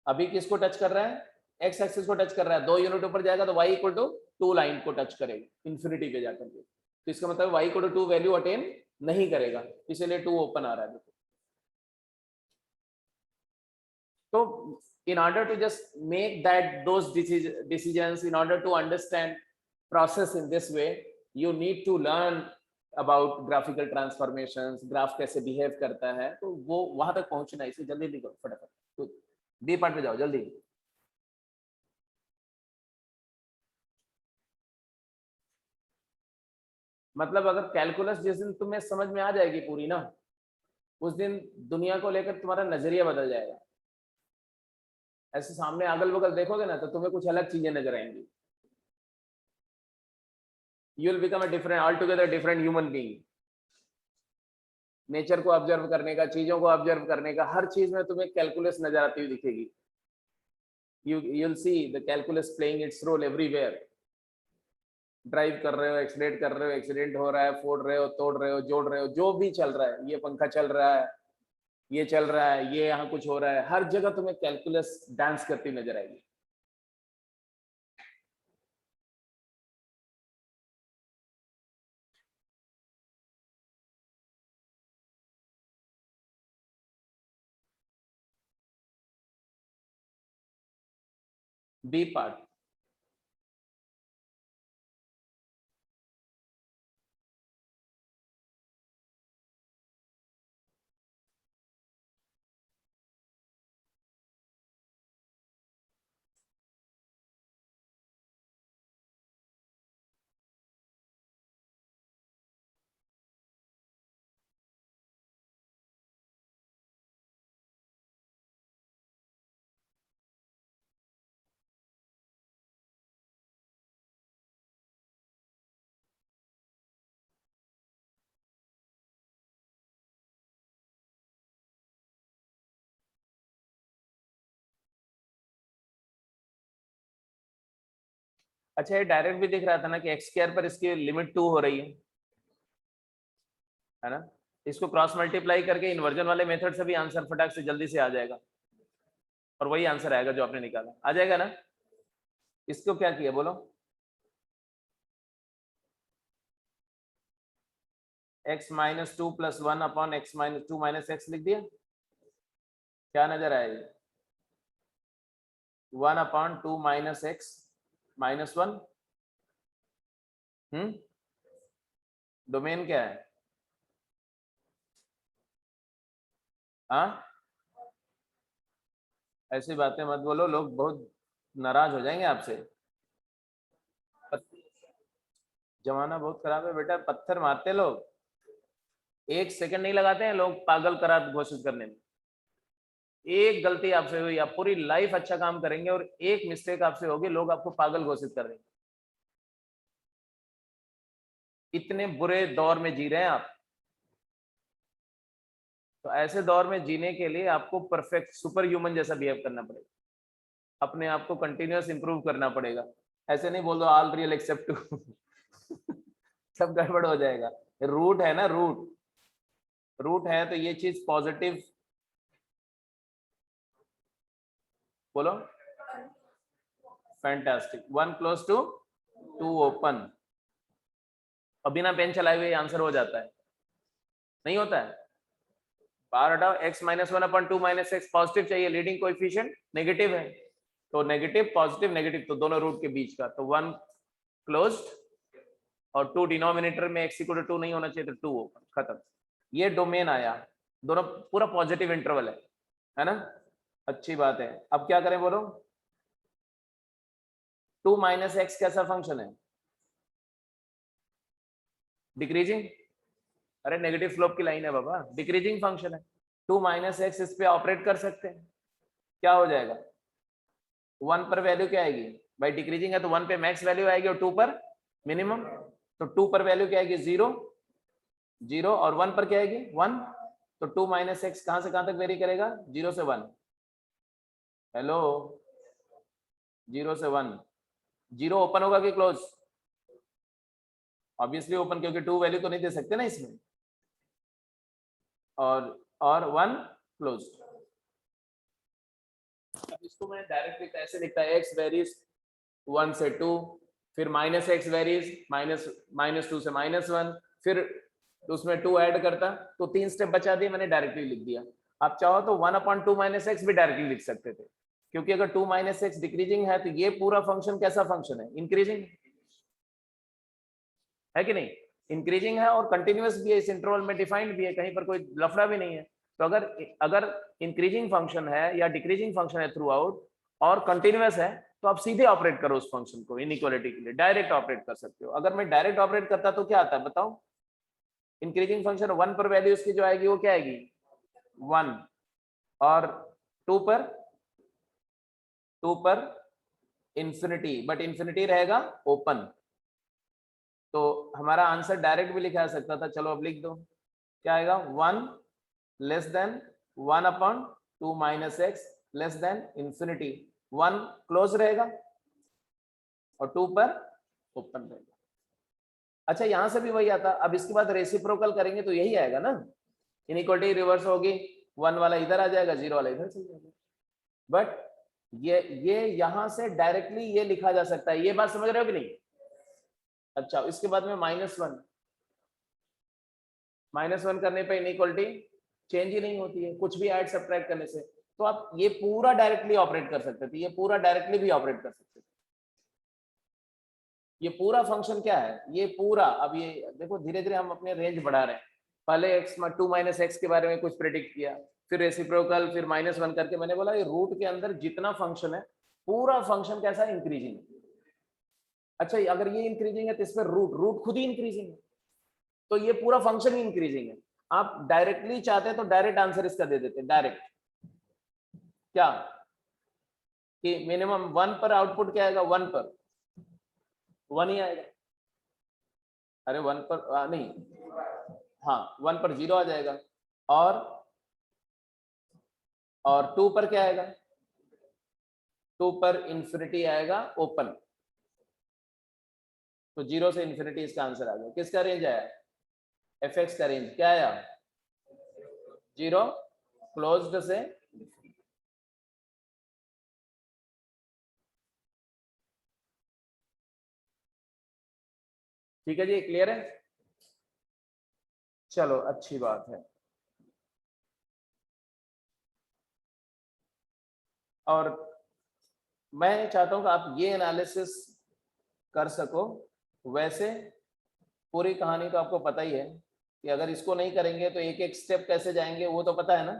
अभी किसको टच कर रहा है? एक्स एक्सिस को टच कर रहा है। 2 यूनिट ऊपर जाएगा तो y इक्वल टू 2 लाइन को टच करेगा इन्फिनिटी पे जाकर के। तो इसका मतलब y equal to 2 value attain नहीं करेगा, इसीलिए 2 ओपन आ रहा है। तो in order to just make that those decisions, in order to understand process in this way, you need to learn about graphical transformations, graph कैसे बिहेव करता है। तो वो वहां तक पहुंचना है, इसे जल्दी लिखो फटाफट। तो बी पार्ट पे जाओ जल्दी। मतलब अगर कैलकुलस जिस दिन तुम्हें समझ में आ जाएगी पूरी ना, उस दिन दुनिया को लेकर तुम्हारा नजरिया बदल जाएगा। ऐसे सामने अगल बगल देखोगे ना तो तुम्हें कुछ अलग चीजें नजर आएंगी। You will become a different, all together different human being. Nature को ऑब्जर्व करने का, चीजों को ऑब्जर्व करने का, हर चीज में तुम्हें कैलकुलस नजर आती हुई दिखेगी। you'll see the calculus playing its role everywhere। Drive कर रहे हो, एक्सीडेंट कर रहे हो, एक्सीडेंट हो रहा है, फोड़ रहे हो, तोड़ रहे हो, जोड़ रहे हो, जो भी चल रहा है, ये पंखा चल रहा है, ये चल रहा है, ये यहाँ कुछ हो रहा है, हर जगह तुम्हें कैलकुलस डांस करती नजर आएगी। B part. अच्छा, ये डायरेक्ट भी दिख रहा था ना कि एक्स स्क्वायर पर इसकी लिमिट 2 हो रही है ना। इसको क्रॉस मल्टीप्लाई करके इन्वर्जन वाले मेथड से भी आंसर फटाक से जल्दी से आ जाएगा, और वही आंसर आएगा जो आपने निकाला, आ जाएगा ना। इसको क्या किया बोलो? x-2 + 1/x-2 - x लिख दिया। क्या नजर आएगी? 1/2 - x - 1। डोमेन क्या है? हाँ, ऐसी बातें मत बोलो, लोग बहुत नाराज हो जाएंगे आपसे। जमाना बहुत खराब है बेटा, पत्थर मारते लोग, 1 सेकंड नहीं लगाते हैं लोग पागल करार घोषित करने में। एक गलती आपसे हुई, आप पूरी लाइफ अच्छा काम करेंगे और एक मिस्टेक आपसे होगी, लोग आपको पागल घोषित कर देंगे। इतने बुरे दौर में जी रहे हैं आप, तो ऐसे दौर में जीने के लिए आपको परफेक्ट सुपर ह्यूमन जैसा बिहेव करना पड़ेगा, अपने आप को कंटिन्यूअस इंप्रूव करना पड़ेगा। ऐसे नहीं बोल दो ऑल रियल एक्सेप्ट टू सब गड़बड़ हो जाएगा। रूट है ना, रूट है तो ये चीज पॉजिटिव बोलो। फैंटास्टिक। 1 close to 2 open. और बिना पेन चलाए हुए आंसर हो जाता है, नहीं होता है? बाहर हटाओ, x-1/2 - x पॉजिटिव चाहिए, लीडिंग कोएफिशिएंट नेगेटिव है, तो नेगेटिव पॉजिटिव नेगेटिव, तो दोनों रूट के बीच का, तो 1 क्लोज्ड और 2 डिनोमिनेटर में x = 2 नहीं होना चाहिए, तो 2 ओपन, खत्म। ये डोमेन आया, दोनों पूरा पॉजिटिव इंटरवल है ना। अच्छी बात है। अब क्या करें बोलो? 2 - x कैसा फंक्शन है? डिक्रीजिंग, अरे नेगेटिव स्लोप की लाइन है बाबा, डिक्रीजिंग फंक्शन है। 2 माइनस एक्स इस पे ऑपरेट कर सकते हैं, क्या हो जाएगा 1 पर वैल्यू क्या आएगी भाई, डिक्रीजिंग है तो 1 पे मैक्स वैल्यू आएगी और 2 पर मिनिमम, तो 2 पर वैल्यू क्या आएगी 0 0 और 1 पर क्या आएगी 1, तो 2 माइनस एक्स कहां से कहां तक वेरी करेगा 0 से 1, हेलो 0 से 1, 0 ओपन होगा कि क्लोज, ऑब्वियसली ओपन, क्योंकि 2 वैल्यू तो नहीं दे सकते ना इसमें, और 1 क्लोज। अब इसको मैं डायरेक्ट लिखता ऐसे लिखता है x वेरीज 1 से 2, फिर माइनस एक्स वेरीज -2 से -1, फिर उसमें 2 ऐड करता, तो 3 स्टेप बचा दिए मैंने, डायरेक्टली लिख दिया। आप चाहो तो 1/2 माइनस एक्स भी डायरेक्टली लिख सकते थे, क्योंकि अगर 2 माइनस एक्स डिक्रीजिंग है तो ये पूरा फंक्शन कैसा फंक्शन है, इंक्रीजिंग है कि नहीं, इंक्रीजिंग है और कंटिन्यूअस भी है, इस इंटरवल में डिफाइंड भी है, कहीं पर कोई लफड़ा भी नहीं है। तो अगर इंक्रीजिंग फंक्शन है या डिक्रीजिंग फंक्शन है थ्रू आउट और कंटिन्यूअस है, तो आप सीधे ऑपरेट करो उस फंक्शन को, इनइक्वालिटी के लिए डायरेक्ट ऑपरेट कर सकते हो। अगर मैं डायरेक्ट ऑपरेट करता तो क्या आता है बताओ, इंक्रीजिंग फंक्शन 1 पर वैल्यू उसकी जो आएगी वो क्या आएगी 1, और 2 पर इंफिनिटी, बट इंफिनिटी रहेगा ओपन, तो हमारा आंसर डायरेक्ट भी लिखा जा सकता था। चलो अब लिख दो, क्या आएगा 1 less than 1/2 minus x less then infinity, 1 close रहेगा और 2 पर ओपन रहेगा। अच्छा यहां से भी वही आता, अब इसके बाद रेसिप्रोकल करेंगे तो यही आएगा ना, इनइक्वालिटी रिवर्स होगी, 1 वाला इधर आ जाएगा, 0 वाला इधर चल जाएगा। बट ये यहां से डायरेक्टली ये लिखा जा सकता है, ये बात समझ रहे हो कि नहीं। अच्छा इसके बाद में -1 करने पे इनइक्वालिटी चेंज ही नहीं होती है, कुछ भी ऐड सब्ट्रैक्ट करने से, तो आप ये पूरा डायरेक्टली ऑपरेट कर सकते थे, ये पूरा डायरेक्टली भी ऑपरेट कर सकते थे। ये पूरा फंक्शन क्या है, ये पूरा, अब ये देखो धीरे धीरे हम अपने रेंज बढ़ा रहे हैं, पहले 2 माइनस एक्स के बारे में कुछ प्रेडिक्ट किया, फिर रेसिप्रोकल, फिर -1 करके मैंने बोला ये रूट के अंदर जितना फंक्शन है पूरा फंक्शन कैसा है, इंक्रीजिंग। अच्छा अगर ये इंक्रीजिंग है तो इस पर रूट खुद ही इंक्रीजिंग है, तो ये पूरा फंक्शन ही इंक्रीजिंग है। आप डायरेक्टली चाहते तो डायरेक्ट आंसर इसका दे देते, डायरेक्ट क्या कि मिनिमम 1 पर आउटपुट क्या आएगा, 1 पर 1 ही आएगा, अरे 1 पर नहीं, हाँ 1 पर 0 आ जाएगा, और 2 पर क्या आएगा, 2 पर इंफिनिटी आएगा ओपन, तो 0 से इंफिनिटी इसका आंसर आ गया। किसका रेंज आया, fx का रेंज क्या आया 0 क्लोज्ड से ठीक है जी, क्लियर है, चलो अच्छी बात है। और मैं चाहता हूं कि आप ये एनालिसिस कर सको, वैसे पूरी कहानी तो आपको पता ही है कि अगर इसको नहीं करेंगे तो एक एक स्टेप कैसे जाएंगे वो तो पता है ना,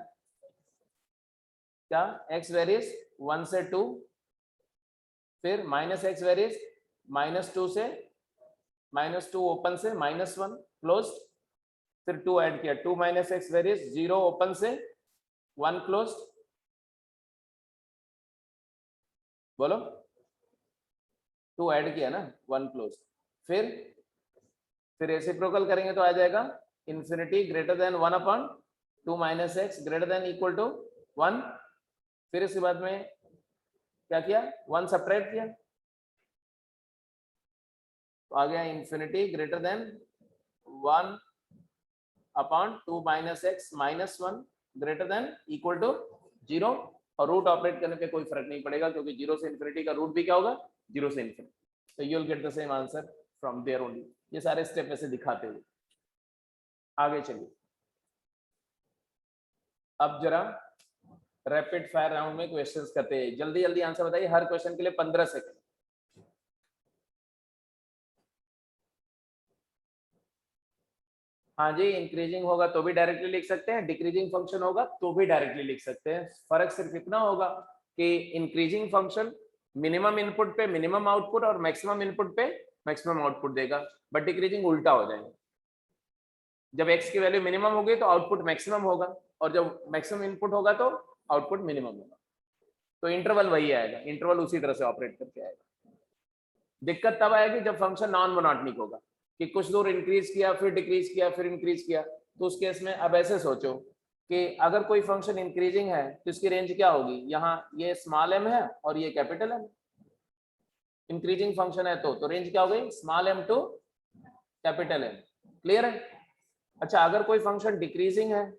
क्या x वेरीज 1 से 2, फिर -x वेरीज -2 से -2 ओपन से -1 क्लोज, फिर 2 ऐड किया, 2 माइनस एक्स वेरीज 0 ओपन से 1 क्लोज, बोलो 2 ऐड किया ना 1 क्लोज, फिर रेसिप्रोकल करेंगे तो आ जाएगा infinity greater than 1/2 minus x greater than equal to 1, फिर इसके बाद में क्या किया 1 सब्ट्रैक्ट किया, तो आ गया infinity greater than 1/2 minus x -1 greater than equal to 0, और रूट ऑपरेट करने पे कोई फर्क नहीं पड़ेगा क्योंकि 0 से इंफिनिटी का रूट भी क्या होगा 0 से इंफिनिटी, तो you will get the same answer from there only. ये सारे स्टेप ऐसे दिखाते हुए आगे चलिए। अब जरा रैपिड फायर राउंड में क्वेश्चंस करते हैं, जल्दी जल्दी आंसर बताइए, हर क्वेश्चन के लिए 15 सेकंड। हाँ जी, इंक्रीजिंग होगा तो भी डायरेक्टली लिख सकते हैं, डिक्रीजिंग फंक्शन होगा तो भी डायरेक्टली लिख सकते हैं। फर्क सिर्फ इतना होगा कि इंक्रीजिंग फंक्शन मिनिमम इनपुट पे मिनिमम आउटपुट और मैक्सिमम इनपुट पे मैक्सिमम आउटपुट देगा, बट डिक्रीजिंग उल्टा हो जाएगा। जब x की वैल्यू मिनिमम होगी तो आउटपुट मैक्सिमम होगा, और जब मैक्सिमम इनपुट होगा तो आउटपुट मिनिमम होगा। तो इंटरवल वही आएगा, इंटरवल उसी तरह से ऑपरेट करके आएगा। दिक्कत तब आएगी जब फंक्शन नॉन मोनोटोनिक होगा, कि कुछ दूर इंक्रीज किया फिर डिक्रीज किया फिर इंक्रीज किया। तो उस केस में अब ऐसे सोचो कि अगर कोई फंक्शन इंक्रीजिंग है तो इसकी रेंज क्या होगी, यहाँ ये स्मॉल m है और ये कैपिटल M। इंक्रीजिंग फंक्शन है तो रेंज क्या हो गई, small m to capital M। Clear है? अच्छा, अगर कोई फंक्शन डिक्रीजिंग है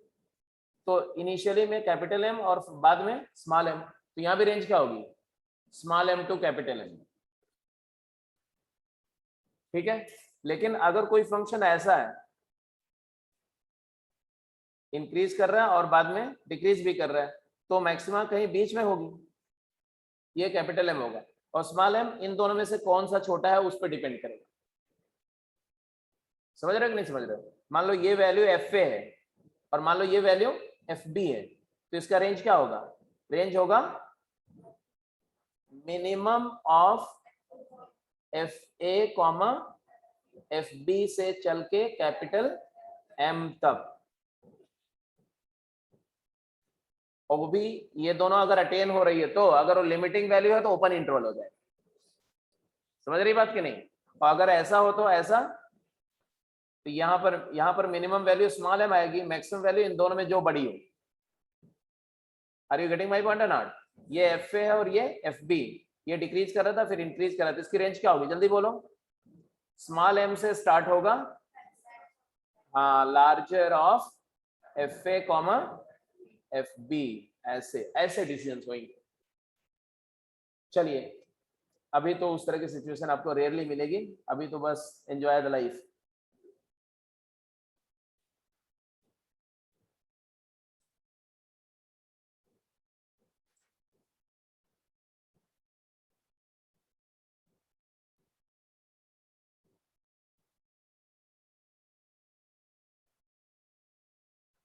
तो इनिशियली में कैपिटल M और बाद में स्मॉल m, तो यहाँ भी रेंज क्या होगी, small m to capital M। ठीक है? लेकिन अगर कोई फंक्शन ऐसा है इंक्रीज कर रहा है और बाद में डिक्रीज भी कर रहा है, तो मैक्सिमा कहीं बीच में होगी, ये कैपिटल M होगा, और स्मॉल m इन दोनों में से कौन सा छोटा है उस पर डिपेंड करेगा। समझ रहे हो कि नहीं समझ रहे हो? मान लो ये वैल्यू FA है और मान लो ये वैल्यू FB है, तो इसका रेंज क्या होगा, रेंज होगा minimum of FA comma FB से चल के कैपिटल M तक, और वो भी ये दोनों अगर अटेन हो रही है तो, अगर वो लिमिटिंग वैल्यू है तो ओपन इंटरवल हो जाए। समझ रही बात कि नहीं? और अगर ऐसा हो तो ऐसा, तो यहाँ पर मिनिमम वैल्यू स्मॉल m आएगी, मैक्सिमम वैल्यू इन दोनों में जो बड़ी हो। Are you getting my point और नॉट? ये FA है और ये FB, ये डिक्रीज कर रहा था फिर इंक्रीज कर रहा था, इसकी रेंज क्या होगी जल्दी बोलो? स्मॉल m से स्टार्ट होगा, हाँ, larger of FA comma FB, ऐसे ऐसे डिसीजंस होंगे। चलिए, अभी तो उस तरह की सिचुएशन आपको रेयरली मिलेगी, अभी तो बस एंजॉय द लाइफ।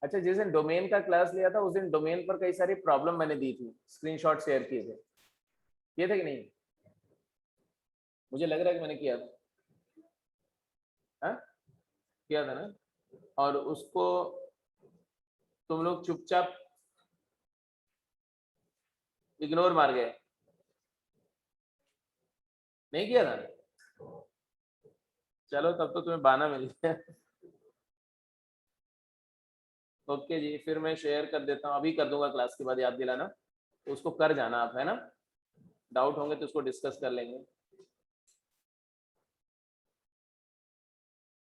अच्छा, जिस दिन डोमेन का क्लास लिया था उस दिन डोमेन पर कई सारी प्रॉब्लम मैंने दी थी, स्क्रीनशॉट शेयर किए थे कि नहीं? मुझे लग रहा है कि मैंने किया था, हाँ किया था ना, और उसको तुम लोग चुपचाप इग्नोर मार गए, नहीं किया था? चलो तब तो तुम्हें बहाना मिल गया। ओके जी, फिर मैं शेयर कर देता हूँ, अभी कर दूंगा क्लास के बाद, याद दिलाना, तो उसको कर जाना आप, है ना? डाउट होंगे तो उसको डिस्कस कर लेंगे,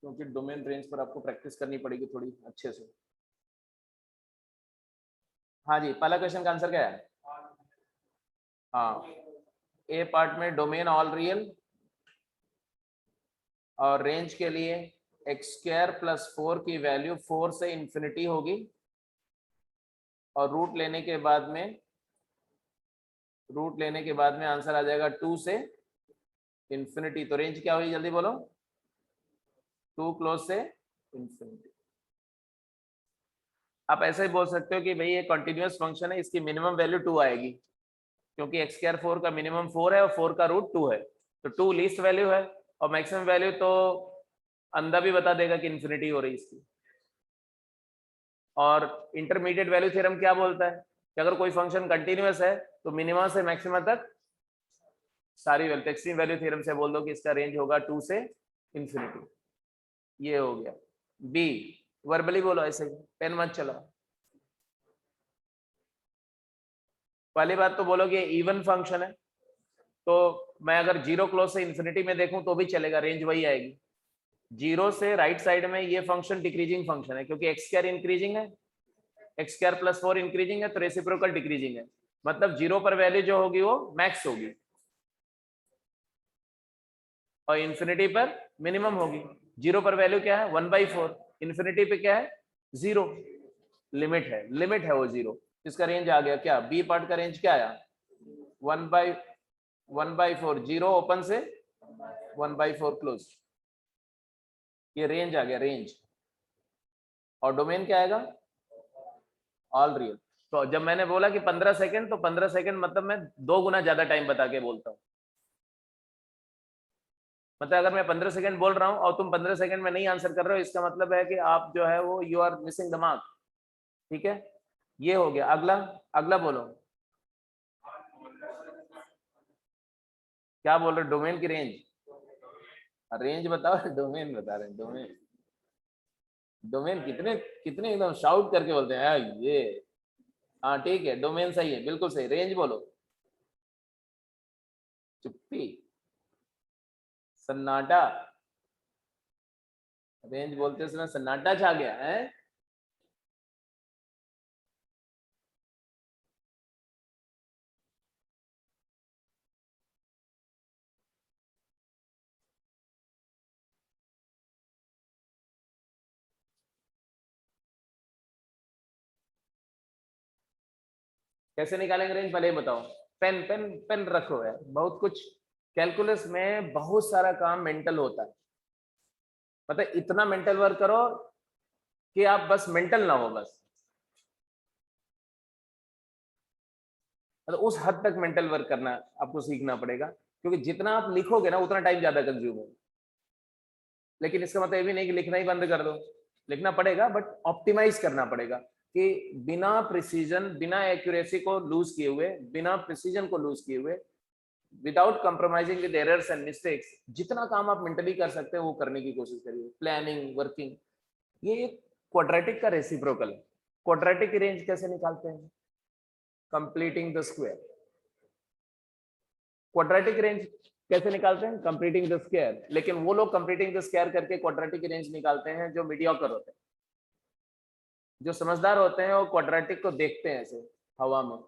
क्योंकि डोमेन रेंज पर आपको प्रैक्टिस करनी पड़ेगी थोड़ी अच्छे से। हाँ जी, पहला क्वेश्चन का आंसर क्या है? हाँ, ए पार्ट में डोमेन ऑल रियल और रेंज के लिए x² + 4 की वैल्यू 4 से इंफिनिटी होगी, और रूट लेने के बाद में आंसर आ जाएगा 2 से इंफिनिटी। तो रेंज क्या हुई जल्दी बोलो? 2 क्लोज से इंफिनिटी। आप ऐसे ही बोल सकते हो कि भाई ये कॉन्टिन्यूअस फंक्शन है, इसकी मिनिमम वैल्यू 2 आएगी, क्योंकि x² 4 का मिनिमम 4 है और 4 का रूट 2 है, तो 2 लीस्ट वैल्यू है, और मैक्सिमम वैल्यू तो अंदर भी बता देगा कि इंफिनिटी हो रही इसकी। और इंटरमीडिएट वैल्यू थ्योरम क्या बोलता है कि अगर कोई फंक्शन कंटिन्यूअस है तो मिनिमा से मैक्सिमा तक सारी वैल्यू, एक्सट्रीम वैल्यू थ्योरम से बोल दो कि इसका रेंज होगा 2 से इंफिनिटी। ये हो गया। बी, वर्बली बोलो, ऐसे पेन मत चलाओ। पहली बात तो बोलो कि इवन फंक्शन है, तो मैं अगर 0 क्लोज से इंफिनिटी में देखूं तो भी चलेगा, रेंज वही आएगी। 0 से राइट साइड में ये फंक्शन डिक्रीजिंग फंक्शन है, क्योंकि x² इंक्रीजिंग है, x² + 4 इंक्रीजिंग है, तो रेसिप्रोकल डिक्रीजिंग है, मतलब 0 पर वैल्यू जो होगी वो मैक्स होगी और इंफिनिटी पर मिनिमम होगी। 0 पर वैल्यू क्या है 1/4, इंफिनिटी पे क्या है 0, लिमिट है वो 0। इसका रेंज आ गया क्या, बी पार्ट का रेंज क्या आया 1/4, 0 ओपन से 1/4 क्लोज, ये रेंज आ गया, रेंज। और डोमेन क्या आएगा ऑल रियल। तो जब मैंने बोला कि 15 सेकंड, तो 15 सेकंड मतलब मैं 2 गुना ज्यादा टाइम बता के बोलता हूँ। मतलब अगर मैं 15 सेकंड बोल रहा हूँ और तुम 15 सेकंड में नहीं आंसर कर रहे हो, इसका मतलब है कि आप जो है वो you are missing the mark. ठीक है, ये हो गया। अगला, अगला बोलो, क्या बोल रहे हो? डोमेन की रेंज, रेंज बताओ। डोमेन बता रहे हैं, डोमेन, डोमेन कितने कितने एकदम शाउट करके बोलते हैं यार ये। हाँ ठीक है, डोमेन सही है, बिल्कुल सही। रेंज बोलो, चुप्पी, सन्नाटा। रेंज बोलते समय सन्नाटा छा गया है। कैसे निकालेंगे रेंज, पहले बताओ। पेन पेन पेन रखो है, बहुत कुछ कैलकुलस में बहुत सारा काम मेंटल होता है। मतलब इतना मेंटल वर्क करो कि आप बस मेंटल ना हो बस, मतलब उस हद तक मेंटल वर्क करना आपको सीखना पड़ेगा, क्योंकि जितना आप लिखोगे ना उतना टाइम ज्यादा कंज्यूम होगा। लेकिन इसका मतलब ये भी नहीं कि लिखना ही बंद कर दो, लिखना पड़ेगा बट ऑप्टिमाइज करना पड़ेगा कि बिना प्रिसीजन, बिना एक्यूरेसी को लूज किए हुए, बिना प्रिसीजन को लूज किए हुए, without compromising with errors and mistakes, जितना काम आप मेंटली कर सकते हैं वो करने की कोशिश करिए। प्लानिंग, वर्किंग, ये एक क्वाड्रेटिक का रेसिप्रोकल है। क्वाड्रेटिक की रेंज कैसे निकालते हैं? Completing the square. Quadratic range कैसे निकालते हैं? Completing the square. लेकिन वो लोग कंप्लीटिंग द स्क्वायर करके क्वाड्रेटिक की रेंज निकालते हैं जो मीडियोकर होते हैं। जो समझदार होते हैं वो क्वाड्रेटिक को देखते हैं ऐसे हवा में।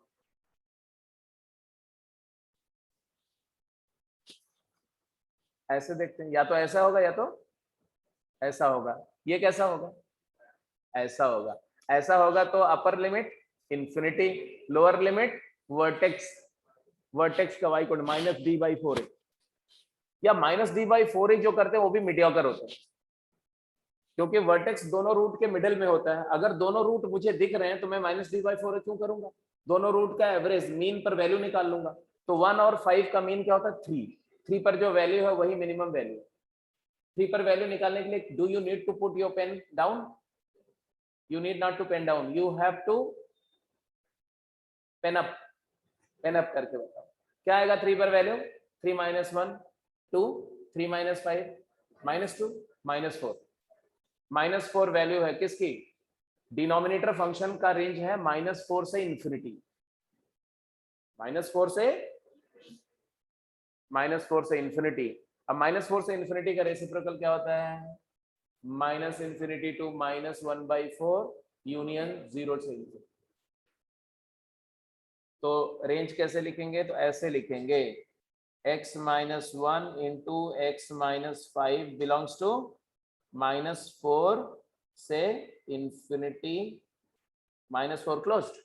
ऐसे देखते हैं, या तो ऐसा होगा या तो ऐसा होगा। ये कैसा होगा? ऐसा होगा। ऐसा होगा तो upper limit infinity, lower limit vertex, vertex का y coord minus d by four, या माइनस डी बाई फोर जो करते हैं वो भी मीडियोकर होते हैं, क्योंकि वर्टेक्स दोनों रूट के मिडिल में होता है। अगर दोनों रूट मुझे दिख रहे हैं तो मैं माइनस डी बाई फोर क्यों करूंगा? दोनों रूट का एवरेज मीन पर वैल्यू निकाल लूंगा। तो 1 और 5 का मीन क्या होता है? 3। 3 पर जो वैल्यू है वही मिनिमम वैल्यू है। 3 पर वैल्यू निकालने के लिए do you need to put your pen down? You need not to pen down, you have to pen up. Pen up करके बताओ क्या आएगा 3 पर value? 3 minus 1 2, 3 minus 5 minus 2 minus 4। Minus 4 value है किसकी? डिनोमिनेटर फंक्शन का रेंज है -4 से इंफिनिटी। -4 से -4 से इंफिनिटी। अब -4 से इंफिनिटी का रेसिप्रोकल क्या होता है? माइनस इंफिनिटी टू -1/4 यूनियन 0 से इंफिनिटी। तो रेंज कैसे लिखेंगे? तो ऐसे लिखेंगे, x minus 1 into x minus 5 belongs to -4 से इंफिनिटी -4 क्लोज्ड।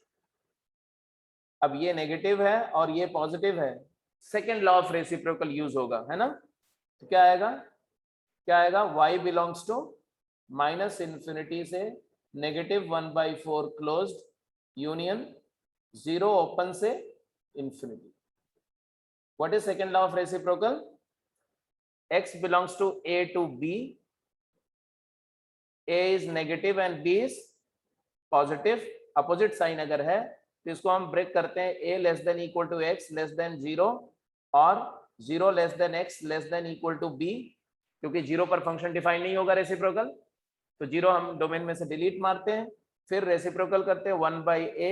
अब ये नेगेटिव है और ये पॉजिटिव है, second law of reciprocal use होगा, है ना? तो क्या आएगा? क्या आएगा? y belongs to minus infinity से -1/4 क्लोज्ड यूनियन 0 ओपन से infinity. What is second law of reciprocal? x belongs to a to b, a is negative and b is positive. Opposite sign अगर है तो इसको हम ब्रेक करते हैं, a less than equal to x less than 0 और 0 less than x less than equal to b। क्योंकि 0 पर फंक्शन डिफाइन नहीं होगा रेसिप्रोकल, तो 0 हम डोमेन में से डिलीट मारते हैं। फिर रेसिप्रोकल करते हैं 1/a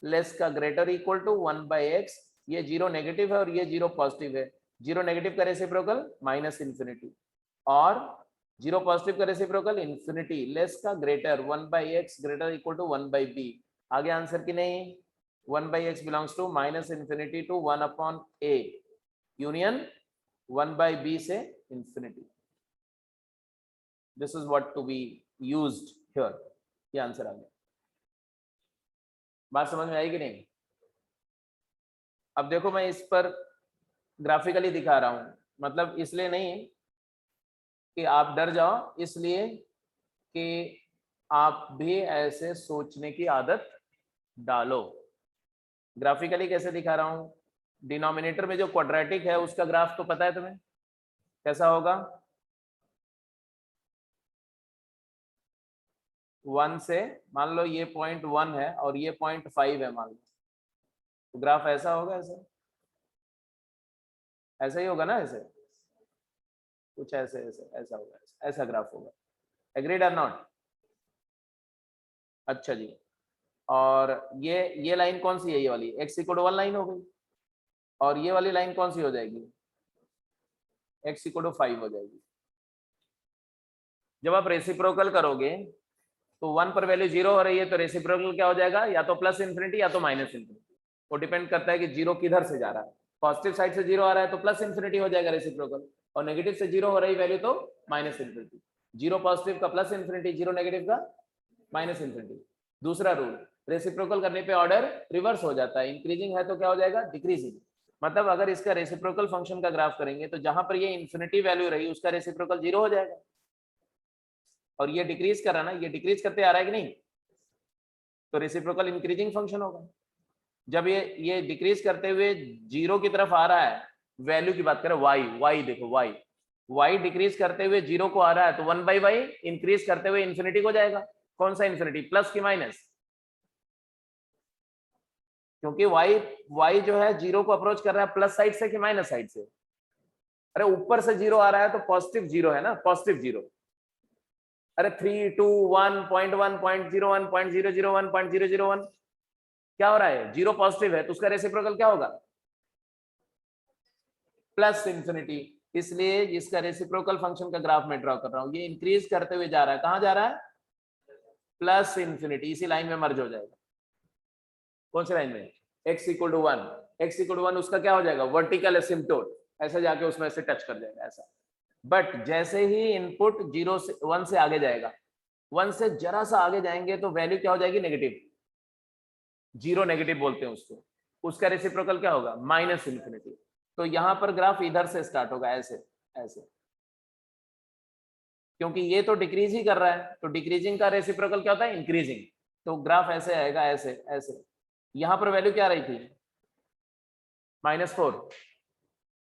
लेस का ग्रेटर इक्वल टू 1/x। ये 0 नेगेटिव है और ये 0 पॉजिटिव है। 0 नेगेटिव का रेसिप्रोकल माइनस इंफिनिटी, और 0 पॉजिटिव का रेसिप्रोकल इंफिनिटी लेस का greater 1/x greater equal to 1/b। आगे आंसर की नहीं, 1/x belongs to minus infinity to 1/a union 1/b से infinity. This is what to be used here. ये answer आ गया। बात समझ में आई कि नहीं? अब देखो मैं इस पर ग्राफिकली दिखा रहा हूं, मतलब इसलिए नहीं कि आप डर जाओ, इसलिए कि आप भी ऐसे सोचने की आदत डालो। ग्राफिकली कैसे दिखा रहा हूं? डिनोमिनेटर में जो क्वाड्रेटिक है उसका ग्राफ तो पता है तुम्हें, कैसा होगा? 1 से, मान लो ये 0.1 है और ये 0.5 है मान लो, तो ग्राफ ऐसा होगा, ऐसा ही होगा ना, ऐसे कुछ ऐसे ऐसे ऐसा होगा, ऐसा ग्राफ होगा। एग्रीड और नॉट? अच्छा जी। और ये लाइन कौन सी है? ये वाली x = 1 लाइन हो गई, और ये वाली लाइन कौन सी हो जाएगी? x = 5 हो जाएगी। जब आप रेसिप्रोकल करोगे तो 1 पर वैल्यू 0 हो रही है, तो रेसिप्रोकल क्या हो जाएगा? या तो प्लस इन्फिनिटी या तो माइनस इन्फिनिटी। वो डिपेंड करता है कि 0 किधर से जा रहा है। पॉजिटिव साइड से 0 आ रहा है तो प्लस इन्फिनिटी हो जाएगा रेसिप्रोकल, और नेगेटिव से 0 हो रही वैल्यू तो माइनस इन्फिनिटी। 0 पॉजिटिव का प्लस इन्फिनिटी, 0 नेगेटिव का माइनस इन्फिनिटी। दूसरा रूल, रेसिप्रोकल करने पे ऑर्डर रिवर्स हो जाता है, इंक्रीजिंग है तो क्या हो जाएगा? डिक्रीजिंग। मतलब अगर इसका रेसिप्रोकल फंक्शन का ग्राफ करेंगे तो जहां पर ये इन्फिनिटी वैल्यू रही उसका रेसिप्रोकल 0 हो जाएगा, और ये डिक्रीज कर रहा है ना, ये डिक्रीज करते आ रहा है कि नहीं, तो रेसिप्रोकल इंक्रीजिंग फंक्शन होगा। जब ये डिक्रीज करते हुए 0 की तरफ आ रहा है, वैल्यू की बात करें, y देखो, y डिक्रीज करते हुए 0 को आ रहा है, तो 1/y इंक्रीज करते हुए इन्फिनिटी को जाएगा। कौन सा इन्फिनिटी? प्लस की माइनस? क्योंकि y जो है 0 को अप्रोच कर रहा है प्लस साइड से कि माइनस साइड से? अरे ऊपर से 0 आ रहा है तो पॉजिटिव 0 है ना, पॉजिटिव 0। अरे 3, 2, 1, 0.1, 0.01, 0.001, 0.001 क्या हो रहा है? 0 पॉजिटिव है तो उसका रेसिप्रोकल क्या होगा? Plus infinity. इसलिए इसका रेसिप्रोकल फंक्शन का ग्राफ में ड्रॉ कर रहा हूं, ये इंक्रीज करते हुए जा रहा है, कहां जा रहा है? Plus infinity. इसी लाइन में मर्ज हो जाएगा। कौन सी लाइन में? x = 1, x = 1 उसका क्या हो जाएगा? वर्टिकल एसिम्पटोट, ऐसे जाके उसमें से टच कर जाएगा ऐसा। बट जैसे ही इनपुट 0 से 1 से आगे जाएगा, 1 से जरा सा आगे जाएंगे तो वैल्यू क्या हो जाएगी? नेगेटिव। 0 नेगेटिव बोलते हैं उसको। उसका रेसिप्रोकल क्या होगा? Minus infinity. तो यहां पर ग्राफ इधर से स्टार्ट होगा, ऐसे ऐसे, क्योंकि ये तो डिक्रीज ही कर रहा है, तो डिक्रीजिंग का रेसिप्रोकल क्या होता है? इंक्रीजिंग। तो ग्राफ ऐसे आएगा, ऐसे ऐसे। यहां पर वैल्यू क्या रही थी? -4।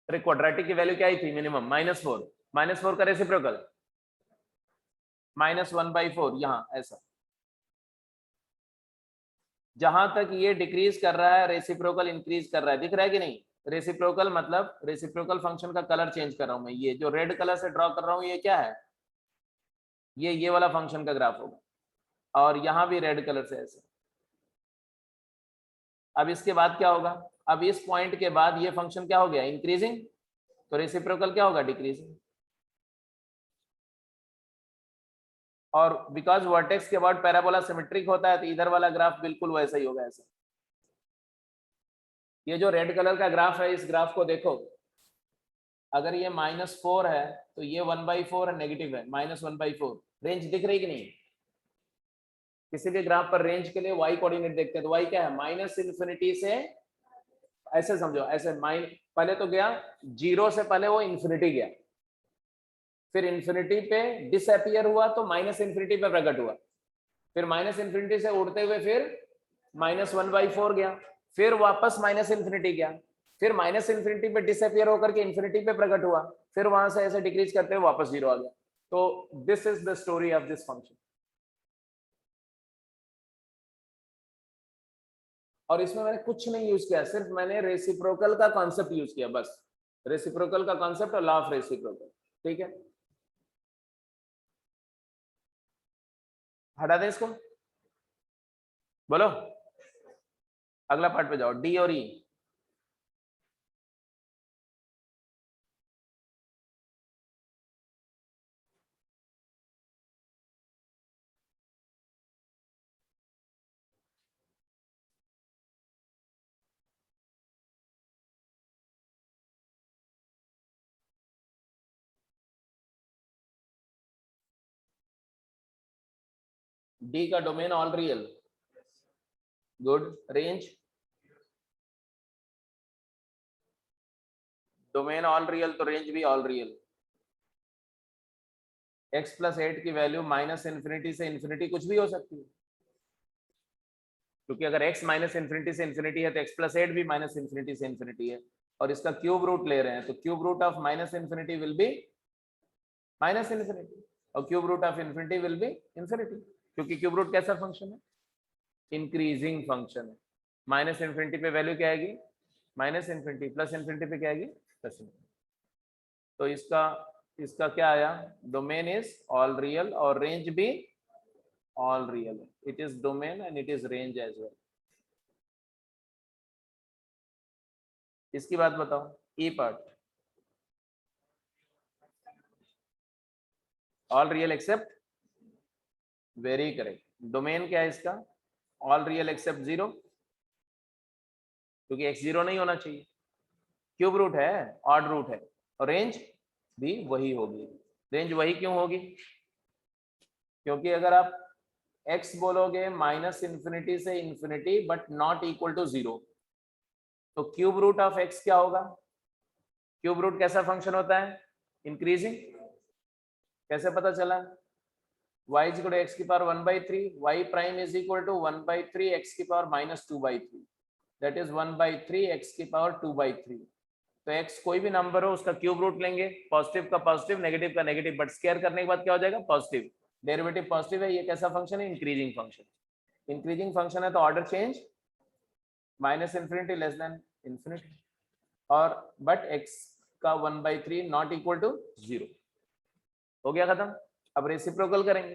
अरे क्वाड्रेटिक की वैल्यू क्या आई थी? मिनिमम -4। -4 का रेसिप्रोकल -1/4। यहां ऐसा, जहां तक ये डिक्रीज कर रहा है रेसिप्रोकल इंक्रीज कर रहा है। दिख रहा है कि नहीं? रेसिप्रोकल मतलब रेसिप्रोकल फंक्शन का कलर चेंज कर रहा हूं मैं। ये जो रेड कलर से ड्रॉ कर रहा हूं ये क्या है? ये वाला फंक्शन का ग्राफ होगा, और यहां भी रेड कलर से ऐसे। अब इसके बाद क्या होगा? अब इस पॉइंट के बाद ये फंक्शन क्या हो गया? इंक्रीजिंग। तो रेसिप्रोकल क्या होगा? डिक्रीजिंग। और बिकॉज वर्टेक्स के बाद पैराबोला सिमेट्रिक होता है तो इधर वाला ग्राफ बिल्कुल वैसा ही होगा, ऐसा। ये जो रेड कलर का ग्राफ है, इस ग्राफ को देखो, अगर ये -4 है तो ये 1/4 है, नेगेटिव है, -1/4। रेंज दिख रही कि नहीं? किसी भी ग्राफ पर रेंज के लिए y कोऑर्डिनेट देखते हैं, तो y क्या है? -इन्फिनिटी से, ऐसे समझो, ऐसे पहले तो गया 0 से, पहले वो इन्फिनिटी गया, फिर इन्फिनिटी पे डिसअपियर हुआ तो -इन्फिनिटी पे प्रकट हुआ, फिर -इन्फिनिटी से उड़ते हुए फिर -1/4 गया, फिर वापस -इन्फिनिटी गया, फिर -इन्फिनिटी पे डिसअपियर होकर के इन्फिनिटी पे प्रकट हुआ, फिर वहां से ऐसे डिक्रीज करते हुए वापस 0 आ गया। तो this is the story of this function. और इसमें मैंने कुछ नहीं यूज किया, सिर्फ मैंने रेसिप्रोकल का कॉन्सेप्ट यूज किया, बस रेसिप्रोकल का कॉन्सेप्ट और लॉ ऑफ रेसिप्रोकल। ठीक है, हटा दें इसको, बोलो अगला पार्ट पे जाओ। डी और ई, डी का domain all real, good. Range, domain all real तो रेंज भी ऑल रियल। x + 8 की वैल्यू -इन्फिनिटी से इन्फिनिटी कुछ भी हो सकती है, क्योंकि अगर x -इन्फिनिटी से इन्फिनिटी है तो x + 8 भी -इन्फिनिटी से इन्फिनिटी है। और इसका क्यूब रूट ले रहे हैं, तो cube root of minus infinity will be minus infinity और cube root of infinity will be infinity, क्योंकि क्यूब रूट कैसा फंक्शन है, इंक्रीजिंग फंक्शन है। माइनस इन्फिनिटी पे वैल्यू क्या आएगी, माइनस इन्फिनिटी, प्लस इन्फिनिटी पे क्या आएगी, प्लस इन्फिनिटी। तो इसका क्या आया, डोमेन इज ऑल रियल और रेंज भी ऑल रियल है, it is domain and it is range as well. इसकी बात बताओ, e part all real except, very correct. Domain क्या है इसका, ऑल रियल एक्सेप्ट 0, क्योंकि x 0 नहीं होना चाहिए, क्यूब रूट है, ऑड रूट है, और रेंज भी वही होगी। रेंज वही क्यों होगी, क्योंकि अगर आप x बोलोगे माइनस इन्फिनिटी से infinity but not equal to 0, तो क्यूब रूट ऑफ x क्या होगा, क्यूब रूट कैसा फंक्शन होता है, इंक्रीजिंग। कैसे पता चला, y is equal to x की power 1/3, y prime is equal to 1/3 x की पावर -2/3, दैट इज 1/3 x की पावर 2/3। तो x कोई भी नंबर हो उसका क्यूब रूट लेंगे, पॉजिटिव का पॉजिटिव, नेगेटिव का नेगेटिव, बट स्क्वायर करने के बाद क्या हो जाएगा, पॉजिटिव। डेरिवेटिव पॉजिटिव है, ये कैसा फंक्शन है, इंक्रीजिंग फंक्शन। इंक्रीजिंग फंक्शन है तो order change, minus infinity less than infinity, और बट x का 1/3 नॉट इक्वल टू 0। हो गया खत्म। अब रेसिप्रोकल करेंगे,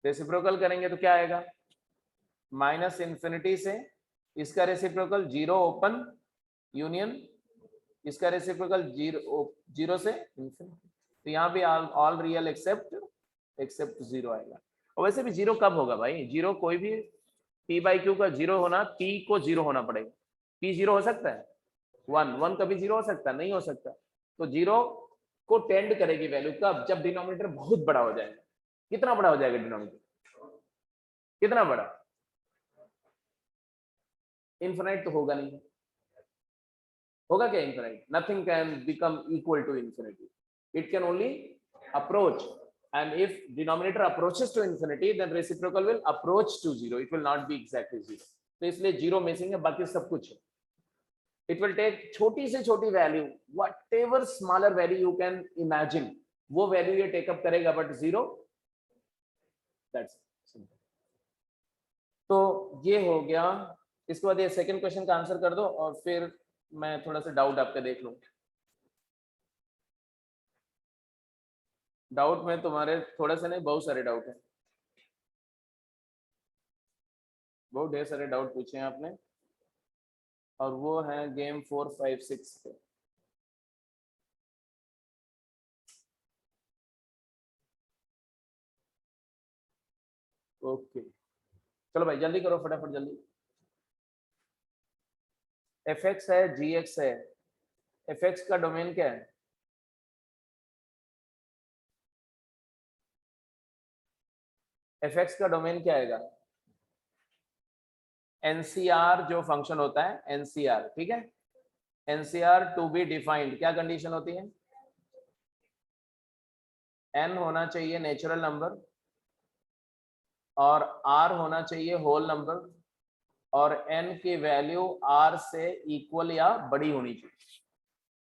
रेसिप्रोकल करेंगे तो क्या आएगा, माइनस इन्फिनिटी से इसका रेसिप्रोकल 0 ओपन यूनियन, इसका रेसिप्रोकल 0 से इन्फिनिटी। तो यहाँ पे ऑल रियल एक्सेप्ट 0 आएगा। और वैसे भी 0 कब होगा भाई, 0 कोई भी p/q का 0 होना, p को 0 होना पड़ेगा। p 0 हो सकता है, 1 कभी 0 हो सकता है, नहीं हो सकता। तो 0 को टेंड करेगी वैल्यू कब, जब डिनोमिनेटर बहुत बड़ा हो जाएगा। कितना बड़ा हो जाएगा डिनोमिनेटर, कितना बड़ा, इनफिनाइट तो होगा नहीं, होगा क्या infinite, nothing can become equal to infinity, it can only approach, and if denominator approaches to infinity then reciprocal will approach to 0, it will not be exactly 0। तो इसलिए 0 मिसिंग है, बाकी सब कुछ है। It will take छोटी से छोटी value, whatever smaller value you can imagine, वो वैल्यू ये टेकअप करेगा, बट 0 दैट्स सिंपल। तो ये हो गया। इसके बाद ये सेकंड क्वेश्चन का आंसर कर दो और फिर मैं थोड़ा सा डाउट आपका देख लूं। डाउट में तुम्हारे थोड़ा सा नहीं, बहुत सारे डाउट हैं, बहुत ढेर सारे डाउट पूछे हैं आपने, और वो है गेम 4, 5, 6 पे। ओके चलो भाई जल्दी करो, फटाफट जल्दी। fx है, gx है, fx का डोमेन क्या है, fx का डोमेन क्या आएगा, एनसीआर जो फंक्शन होता है, एनसीआर, ठीक है। एनसीआर टू बी डिफाइंड, क्या कंडीशन होती है, n होना चाहिए नेचुरल नंबर और r होना चाहिए होल नंबर, और n की वैल्यू r से इक्वल या बड़ी होनी चाहिए।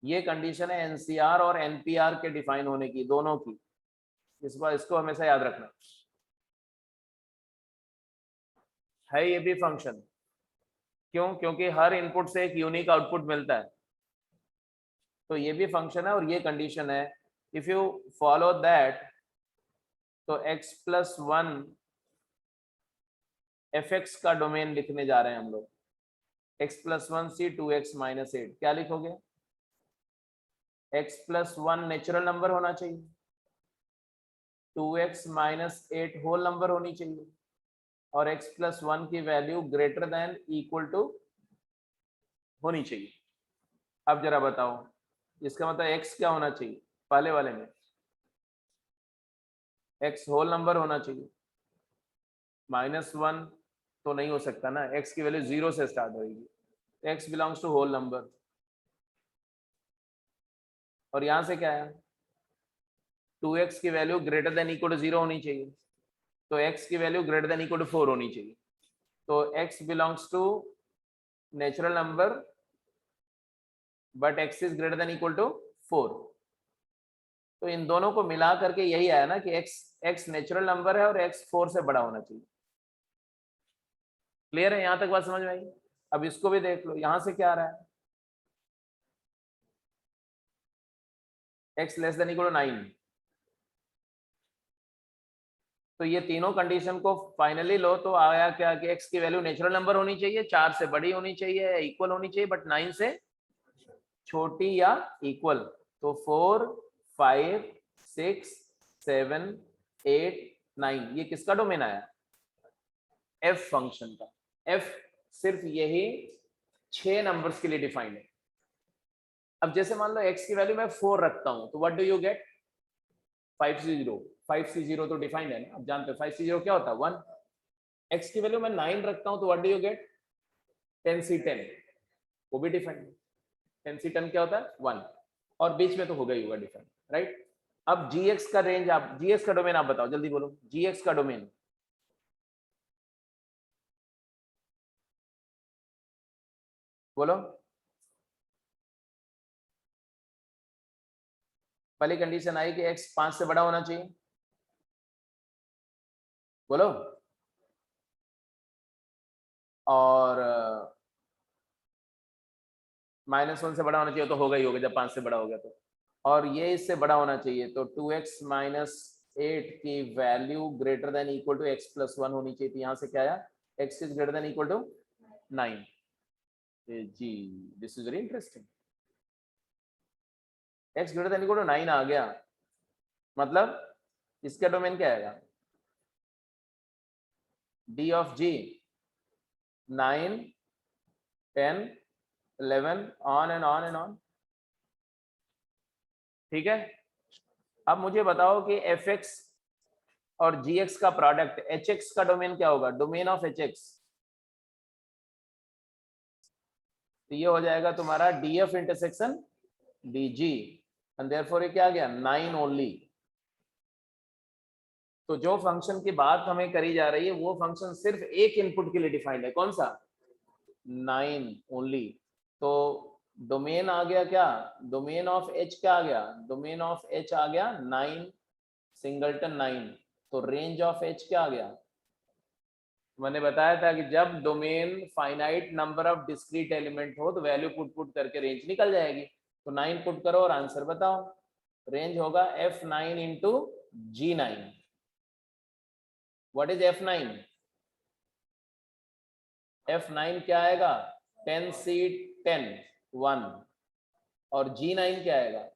ये कंडीशन है एनसीआर और एनपीआर के डिफाइन होने की, दोनों की। इस बार इसको हमेशा याद रखना है। ये भी फंक्शन क्यों, क्योंकि हर इनपुट से एक यूनिक आउटपुट मिलता है, तो ये भी फंक्शन है और ये कंडीशन है। इफ यू फॉलो दैट, तो x+1 fx का डोमेन लिखने जा रहे हैं हम लोग। x+1 सी 2x - 8, क्या लिखोगे, x+1 नेचुरल नंबर होना चाहिए, 2x - 8 होल नंबर होनी चाहिए, और x+1 की value greater than equal to होनी चाहिए। अब जरा बताओ, इसका मतलब x क्या होना चाहिए, पहले वाले में x होल नंबर होना चाहिए, -1 तो नहीं हो सकता ना, x की वैल्यू 0 से स्टार्ट होगी, x belongs to whole number. और यहां से क्या है, 2x की value greater than equal to 0 होनी चाहिए, तो x की value greater than equal to 4 होनी चाहिए, तो x belongs to natural number but x is greater than equal to 4। तो इन दोनों को मिला करके यही आया ना कि x नेचुरल नंबर है और x 4 से बड़ा होना चाहिए। क्लियर है? यहां तक बात समझ में आई? अब इसको भी देख लो, यहां से क्या आ रहा है, x less than equal to 9। तो ये तीनों कंडीशन को फाइनली लो तो आया क्या कि x की वैल्यू नेचुरल नंबर होनी चाहिए, 4 से बड़ी होनी चाहिए, इक्वल होनी चाहिए, बट 9 से छोटी या इक्वल। तो 4, 5, 6, 7, 8, 9 ये किसका डोमेन आया? f फंक्शन का। f सिर्फ यही 6 नंबर्स के लिए डिफाइंड है। अब जैसे मान लो x की वैल्यू मैं 4 रखता हूं तो what do you get? 5c0। 5c0 तो डिफाइंड है ना, अब जानते हो 5c0 क्या होता है? 1। x की वैल्यू मैं 9 रखता हूं तो what do you get? 10c10, वो भी डिफाइंड है। 10c10 क्या होता है? 1। और बीच में तो होगा ही होगा डिफाइंड, राइट? अब gx का रेंज, आप gx का डोमेन आप बताओ, जल्दी बोलो gx का डोमेन। बोलो। पहली कंडीशन आई कि x 5 से बड़ा होना चाहिए। बोलो। और -1 से बड़ा होना चाहिए, तो होगा ही होगा जब 5 से बड़ा हो गया तो। और ये इससे बड़ा होना चाहिए, तो 2x - 8 की value greater than equal to x + 1 होनी चाहिए। तो यहाँ से क्या आया? x is greater than equal to 9। जी, this is very interesting. x greater than equal to 9 आ गया, मतलब इसका डोमेन क्या आएगा? d of g 9, 10, 11 on and on and on. ठीक है। अब मुझे बताओ कि fx और gx का प्रोडक्ट hx का डोमेन क्या होगा? डोमेन ऑफ hx तो ये हो जाएगा तुम्हारा df intersection dg, and therefore ये क्या आ गया? 9 ओनली। तो जो फंक्शन की बात हमें करी जा रही है वो फंक्शन सिर्फ एक इनपुट के लिए डिफाइंड है, कौन सा? 9 ओनली। तो डोमेन आ गया क्या? डोमेन ऑफ h क्या आ गया? डोमेन ऑफ h आ गया 9, सिंगलटन 9। तो रेंज ऑफ h क्या आ गया? मैंने बताया था कि जब domain finite number of discrete element हो तो वैल्यू पुट पुट करके रेंज निकल जाएगी। तो 9 पुट करो और आंसर बताओ। रेंज होगा f9 into g9। What is f9? f9 क्या आएगा? 10c10 1। और g9 क्या आएगा?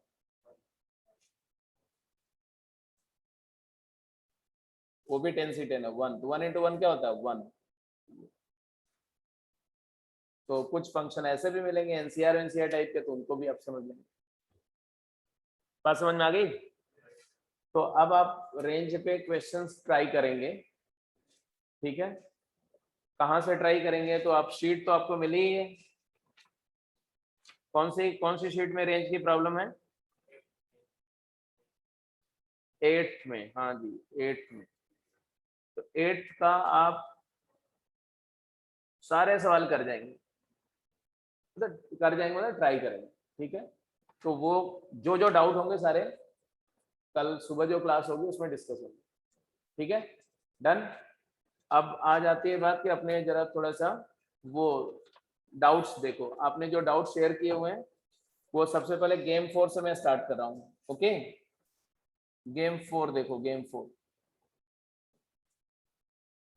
वो भी 10c10 है, 1। तो 1 इंटू 1 क्या होता है? 1। तो कुछ फंक्शन ऐसे भी मिलेंगे एनसीआर टाइप के, तो उनको भी आप समझ लेंगे। बात समझ में आ गई? तो अब आप रेंज पे क्वेश्चंस ट्राई करेंगे, ठीक है? कहाँ से ट्राई करेंगे? तो आप शीट तो आपको मिली ही है। कौन सी शीट में रेंज की प्रॉब्लम है? 8th में, हाँ जी 8th में। तो 8th का आप सारे सवाल कर जाएंगे, मतलब कर जाएंगे मतलब ट्राई करेंगे, ठीक है? तो वो जो जो डाउट होंगे सारे कल सुबह जो क्लास होगी उसमें डिस्कस होगी, ठीक है? डन। अब आ जाती है बात कि अपने जरा थोड़ा सा वो डाउट्स देखो। आपने जो डाउट शेयर किए हुए हैं वो सबसे पहले गेम 4 से मैं स्टार्ट कर रहा हूँ, ओके? गेम 4 देखो, गेम 4।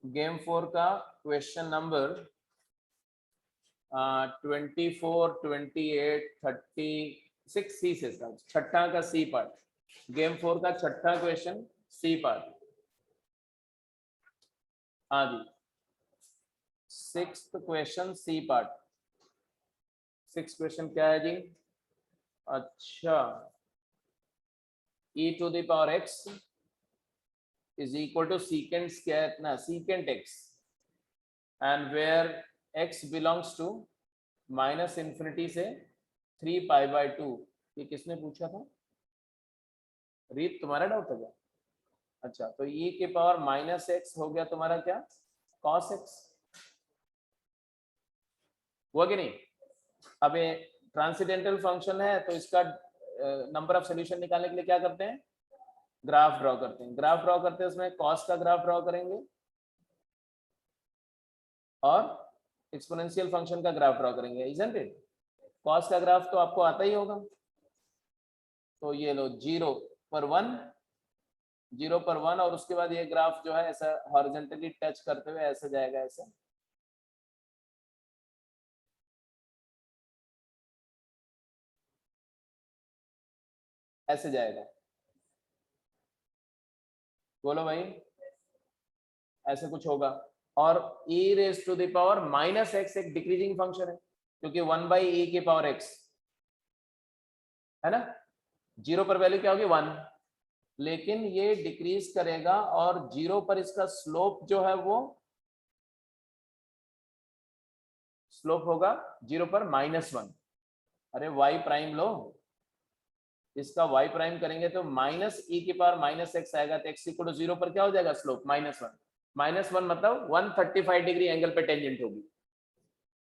गेम 4 का क्वेश्चन नंबर 24, 28, 36 सी से स्टार्ट, छठा का सी पार्ट। गेम 4 का छठा क्वेश्चन सी पार्ट। हाँ जी, 6th question c part. 6th question क्या है जी? अच्छा, e to the power x is equal to secant square ना secant x, and where x belongs to -∞ से 3π/2। ये किसने पूछा था? रीत, तुम्हारा डाउट है क्या? अच्छा, तो e के पावर -x हो गया तुम्हारा क्या? cos x। हुआ कि नहीं? अब ये ट्रांसेंडेंटल फंक्शन है तो इसका नंबर ऑफ सोल्यूशन निकालने के लिए क्या करते हैं? ग्राफ ड्रॉ करते हैं। ग्राफ ड्रॉ करते हैं, उसमें कॉस का ग्राफ ड्रॉ करेंगे और एक्सपोनेंशियल फंक्शन का ग्राफ ड्रॉ करेंगे, इजंट इट? कॉस का ग्राफ तो आपको आता ही होगा, तो ये लो 0 पर 1, 0 पर 1, और उसके बाद ये ग्राफ जो है ऐसा हॉरिजॉन्टली टच करते हुए ऐसे जाएगा, ऐसे ऐसे जाएगा। बोलो भाई, ऐसे कुछ होगा। और e raise to the power minus x एक डिक्रीजिंग फंक्शन है, क्योंकि 1/e की पावर x है ना। 0 पर वैल्यू क्या होगी? 1, लेकिन ये डिक्रीज करेगा और 0 पर इसका स्लोप जो है वो स्लोप होगा 0 पर -1। अरे y प्राइम लो, इसका y प्राइम करेंगे तो माइनस e की पावर माइनस एक्स आएगा, तो x इक्वल टू 0 पर क्या हो जाएगा? स्लोप -1। -1 मतलब 135 डिग्री एंगल पे टेंजेंट होगी।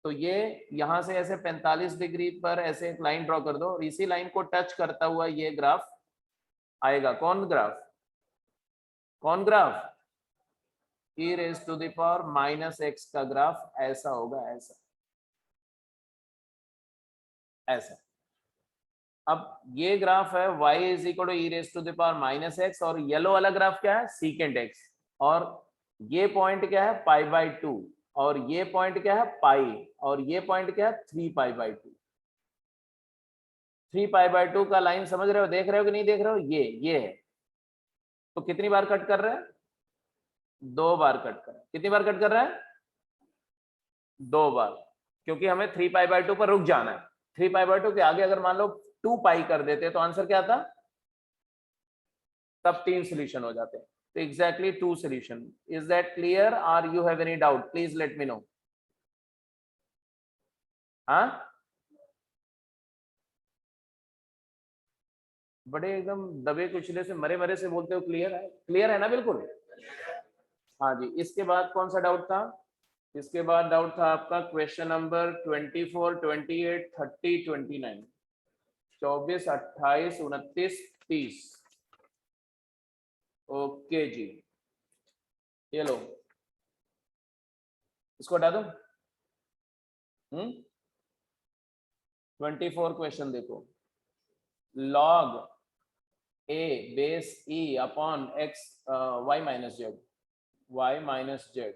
तो ये यहां से ऐसे 45 डिग्री पर ऐसे एक लाइन ड्रॉ कर दो, और इसी लाइन को टच करता हुआ ये ग्राफ आएगा। कौन ग्राफ? कौन graph? e raise to the power minus x का ग्राफ ऐसा होगा, ऐसा ऐसा। अब ये ग्राफ है y is equal to e raise to the power minus x, और येलो वाला ग्राफ क्या है? Secant x. और ये पॉइंट क्या है? π/2, और ये पॉइंट क्या है? पाई, और ये पॉइंट क्या है? 3π/2। 3π/2 का लाइन समझ रहे हो, देख रहे हो कि नहीं देख रहे हो? ये है। तो कितनी बार कट कर रहे हैं? 2 बार कट कर रहे हैं। कितनी बार कट कर रहे हैं? 2 बार, क्योंकि हमें 3π/2 पर रुक जाना है। 3π/2 के आगे अगर मान लो 2π कर देते तो आंसर क्या था? तब 3 सोल्यूशन हो जाते हैं। तो exactly 2 solution. Is that clear? Are you have any doubt? Please let me know. हाँ, बड़े एकदम दबे कुचले से, मरे मरे से बोलते हो क्लियर है। क्लियर है ना? बिल्कुल। हाँ जी, इसके बाद कौन सा डाउट था? इसके बाद डाउट था आपका क्वेश्चन नंबर 24, 28, 30, 29, 24, 28, 29, 30। ओके जी, ये लो, इसको हटा दो। 24 क्वेश्चन देखो। Log a base e upon x y minus z, y minus z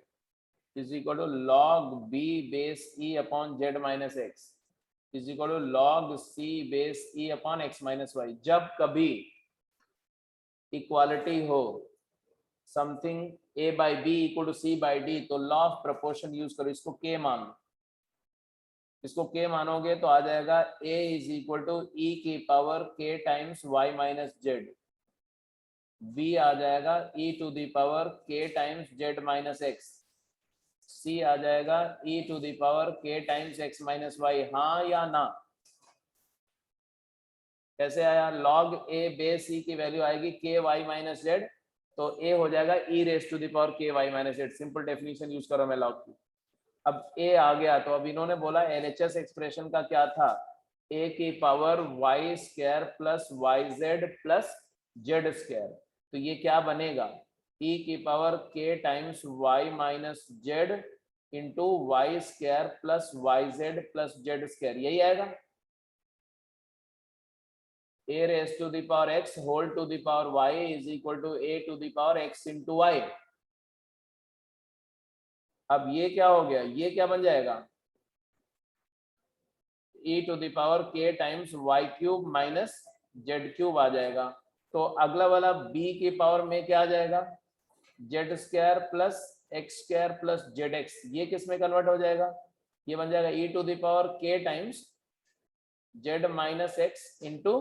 is equal to log b base e upon z minus x is equal to log c base e upon x minus y। जब कभी equality हो something a by b equal to c by d, तो law of proportion use करो, इसको k मान लो। इसको k मानोगे तो आ जाएगा a is equal to e की power k times y minus z, b आ जाएगा e to the power k times z minus x, c आ जाएगा e to the power k times x minus y। हाँ या ना? कैसे आया? log a बेस e की वैल्यू आएगी k y माइनस जेड, तो a हो जाएगा e raise to the power k y minus z. Simple definition use करो मैं log की। अब a आ गया, तो अब इन्होंने बोला LHS एक्सप्रेशन का क्या था? a की power y square plus yz plus z square, तो ये क्या बनेगा? e की power k times y minus z into y square plus yz plus z square, यही आएगा। a raised to the power x whole to the power y is equal to a to the power x into y। अब ये क्या हो गया? ये क्या बन जाएगा? e to the power k times y cube minus z cube आ जाएगा। तो अगला वाला b की पावर में क्या आ जाएगा? z square plus x square plus zx, ये किस में कन्वर्ट हो जाएगा? ये बन जाएगा e to the power k times z minus x into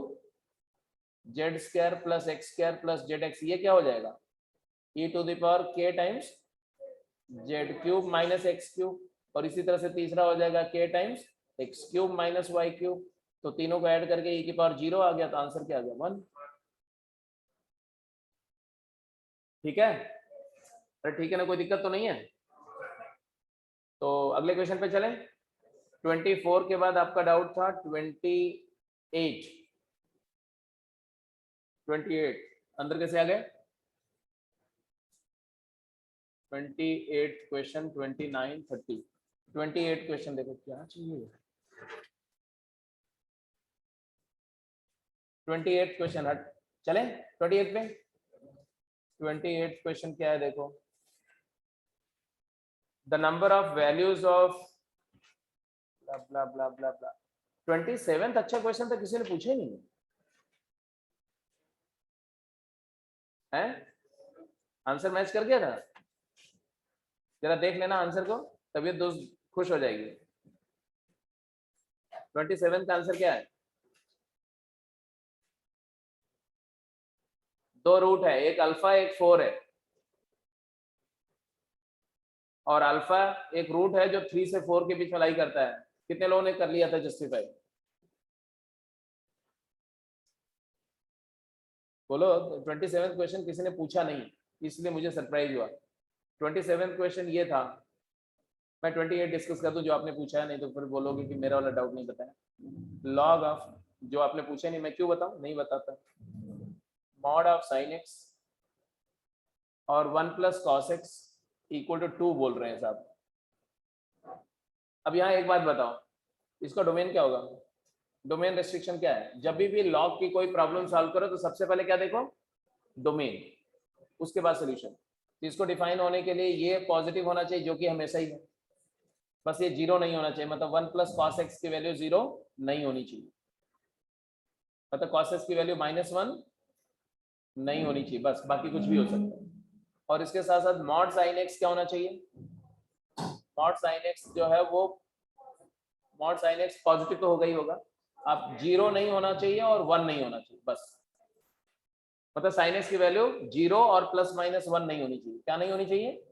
z square plus x square plus z x, ये क्या हो जाएगा? e to the power k times z cube minus x cube, और इसी तरह से तीसरा हो जाएगा k times x cube minus y cube. तो तीनों को ऐड करके e की पावर 0 आ गया, तो आंसर क्या आ गया? 1। ठीक है? अरे ठीक है ना, कोई दिक्कत तो नहीं है? तो अगले क्वेश्चन पे चलें। 24 के बाद आपका डाउट था 28 अंदर कैसे आ गए? 28 क्वेश्चन, 29, 30, 28 क्वेश्चन देखो क्या चाहिए। 28 क्वेश्चन हट चले 28 पे। 28 क्वेश्चन क्या है देखो, the number of values of blah blah blah blah. 27 अच्छा क्वेश्चन था, किसी ने पूछा ही नहीं है। आंसर मैच कर गया था, जरा देख लेना आंसर को, तबीयत दोस्त खुश हो जाएगी। 27 का आंसर क्या है? 2 रूट है, एक अल्फा एक 4 है, और अल्फा एक रूट है जो 3 से 4 के बीच में लाई करता है। कितने लोगों ने कर लिया था जस्टिफाई? बोलो। 27 क्वेश्चन किसी ने पूछा नहीं, इसलिए मुझे सरप्राइज हुआ। 27 क्वेश्चन ये था। मैं 28 डिस्कस कर दूं जो आपने पूछा है, नहीं तो फिर बोलोगे कि मेरा वाला डाउट नहीं बताया। लॉग ऑफ जो आपने पूछा नहीं, मैं क्यों बताऊं, नहीं बताता। मॉड ऑफ साइन एक्स और 1 plus cos x equal to 2 बोल रहे हैं साहब। अब यहाँ एक बात बताओ, इसका डोमेन क्या होगा? डोमेन रेस्ट्रिक्शन क्या है? जब भी लॉग की कोई प्रॉब्लम सॉल्व करो तो सबसे पहले क्या देखो? डोमेन, उसके बाद सोल्यूशन। तो इसको डिफाइन होने के लिए ये पॉजिटिव होना चाहिए, जो कि हमेशा ही है, बस ये 0 नहीं होना चाहिए। मतलब 1 प्लस कॉस एक्स की वैल्यू 0 नहीं होनी चाहिए, मतलब कॉस एक्स की वैल्यू -1 नहीं होनी चाहिए, बस बाकी कुछ भी हो सकता है। और इसके साथ साथ मॉड साइन एक्स क्या होना चाहिए? मॉड साइन एक्स जो है वो मॉड साइन एक्स पॉजिटिव तो होगा ही होगा, अब 0 नहीं होना चाहिए और 1 नहीं होना चाहिए, बस। मतलब साइन एक्स की वैल्यू 0 और ±1 नहीं होनी चाहिए। क्या नहीं होनी चाहिए?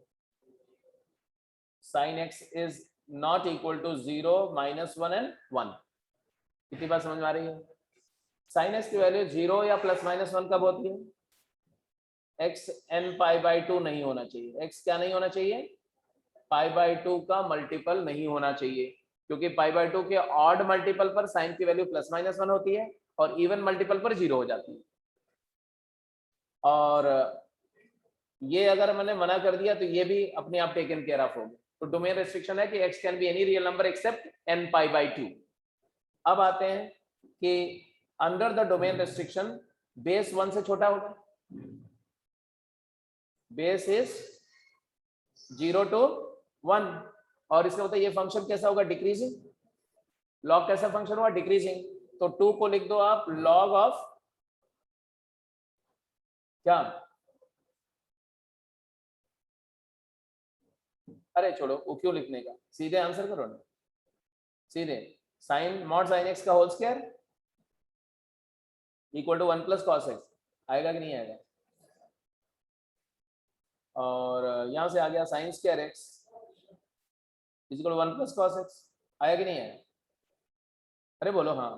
Sine x is not equal to 0, -1 and 1। कितनी बात समझ में आ रही है? साइन एक्स की वैल्यू 0 या ±1 कब होती है? x n π/2 नहीं होना चाहिए। x क्या नहीं होना चाहिए? π/2 का मल्टीपल नहीं होना चाहिए, क्योंकि π/2 के ऑड मल्टीपल पर साइन की वैल्यू ±1 होती है और इवन मल्टीपल पर 0 हो जाती है। और ये अगर मैंने मना कर दिया तो ये भी अपने आप टेकन केयर ऑफ होगा। तो डोमेन रेस्ट्रिक्शन है कि x can be any real number except n π/2। अब आते हैं कि under the domain restriction base 1 से छोटा होगा, बेस इज 0 to 1, और इसका मतलब ये फंक्शन कैसा होगा? डिक्रीजिंग। लॉग कैसा फंक्शन हुआ? डिक्रीजिंग। तो 2 को लिख दो आप लॉग ऑफ क्या? अरे छोड़ो वो क्यों लिखने का, सीधे आंसर करो ना, सीधे साइन मॉड साइन एक्स का whole square equal to 1 plus cos x. आएगा कि नहीं आएगा? और यहां से आ गया sine square x equal to 1 plus cos x. आया कि नहीं आया? अरे बोलो हाँ।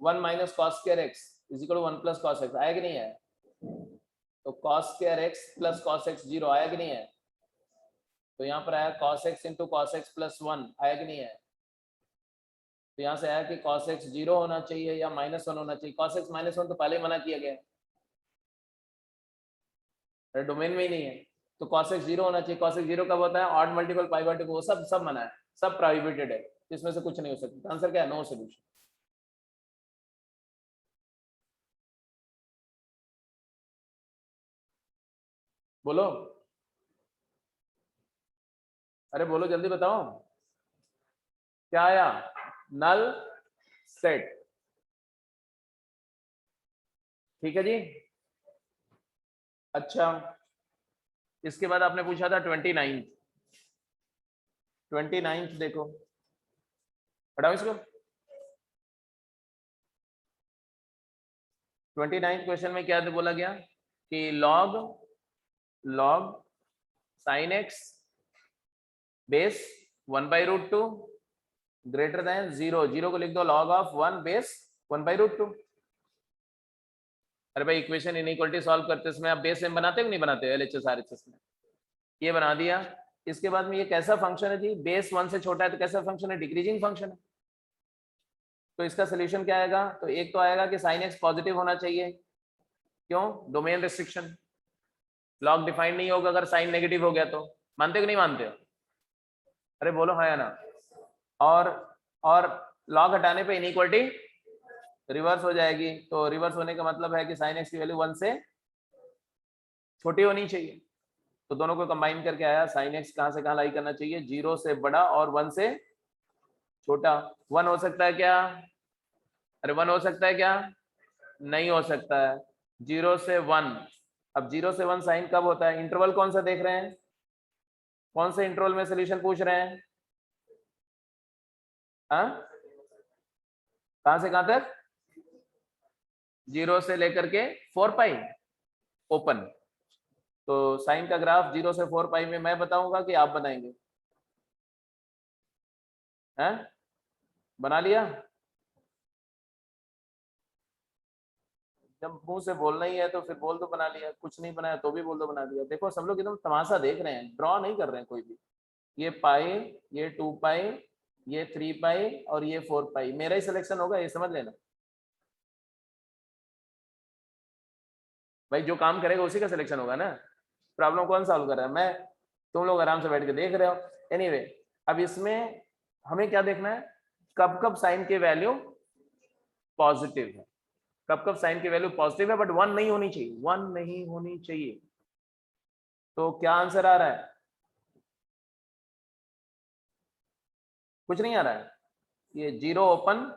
1 minus cos square x equal to 1 plus cos x. आया कि नहीं आया? तो cos square x plus cos x 0। आया कि नहीं आया? तो यहाँ पर आया cos x into cos x plus 1। आया कि नहीं आया? तो यहाँ से आया कि cos x 0 होना चाहिए या -1 होना चाहिए। cos x -1 तो पहले मना किया गया, अरे डोमेन में ही नहीं है। तो cos x 0 होना चाहिए। cos x 0 कब होता है? ऑड मल्टीपल π/2, वो सब मना है, सब प्रोहिबिटेड है, इसमें से कुछ नहीं हो सकता। आंसर क्या है? No solution. बोलो, अरे बोलो जल्दी बताओ क्या आया? Null set. ठीक है जी। अच्छा, इसके बाद आपने पूछा था 29 देखो, पढ़ाओ इसको। 29 क्वेश्चन में क्या बोला गया कि log sine x base 1/√2 greater than 0। 0 को लिख दो लॉग ऑफ 1 बेस 1/√2। अरे भाई इक्वेशन इनइक्वालिटी सॉल्व करते समय आप बेस सेम बनाते हो नहीं बनाते हो? एलएचएस आरएचएस में ये बना दिया, इसके बाद में ये कैसा फंक्शन है जी, बेस 1 से छोटा है तो कैसा फंक्शन है, डिक्रीजिंग फंक्शन है। तो इसका सोल्यूशन क्या आएगा, तो एक तो आएगा कि साइन एक्स पॉजिटिव होना चाहिए, क्यों, डोमेन रिस्ट्रिक्शन, लॉग डिफाइंड नहीं होगा अगर साइन नेगेटिव हो गया तो, मानते हो कि नहीं मानते हो, अरे बोलो हाँ या ना। और लॉग हटाने पे इनइक्वालिटी रिवर्स हो जाएगी, तो रिवर्स होने का मतलब है कि साइन एक्स की वैल्यू 1 से छोटी होनी चाहिए। तो दोनों को कंबाइन करके आया, साइन एक्स कहां से कहां लाई करना चाहिए, 0 से बड़ा और 1 से छोटा। 1 हो सकता है क्या, अरे 1 हो सकता है क्या, नहीं हो सकता है, 0 से 1। अब 0 से 1 साइन कब होता है, इंटरवल कौन सा देख रहे हैं, कौन से इंटरवल में सोल्यूशन पूछ रहे हैं, हाँ कहां से कहां तक, 0 से लेकर के 4 पाई ओपन। तो साइन का ग्राफ 0 से 4 पाई में मैं बताऊंगा कि आप बनाएंगे, हैं बना लिया, जब मुंह से बोलना ही है तो फिर बोल दो बना लिया, कुछ नहीं बनाया तो भी बोल दो बना दिया। देखो सब लोग एकदम तमाशा देख रहे हैं, ड्रॉ नहीं कर रहे हैं कोई भी। ये पाई, ये 2 पाई, ये 3 पाई और ये 4 पाई मेरा ही सिलेक्शन होगा, ये समझ लेना भाई, जो काम करेगा उसी का सिलेक्शन होगा ना। प्रॉब्लम कौन सॉल्व कर रहा है, मैं, तुम लोग आराम से बैठ के देख रहे हो। एनीवे अब इसमें हमें क्या देखना है, कब कब साइन की वैल्यू पॉजिटिव है, कब कब साइन की वैल्यू पॉजिटिव है, बट 1 नहीं होनी चाहिए, 1 नहीं होनी चाहिए। तो क्या आंसर आ रहा है, कुछ नहीं आ रहा है, ये 0 ओपन,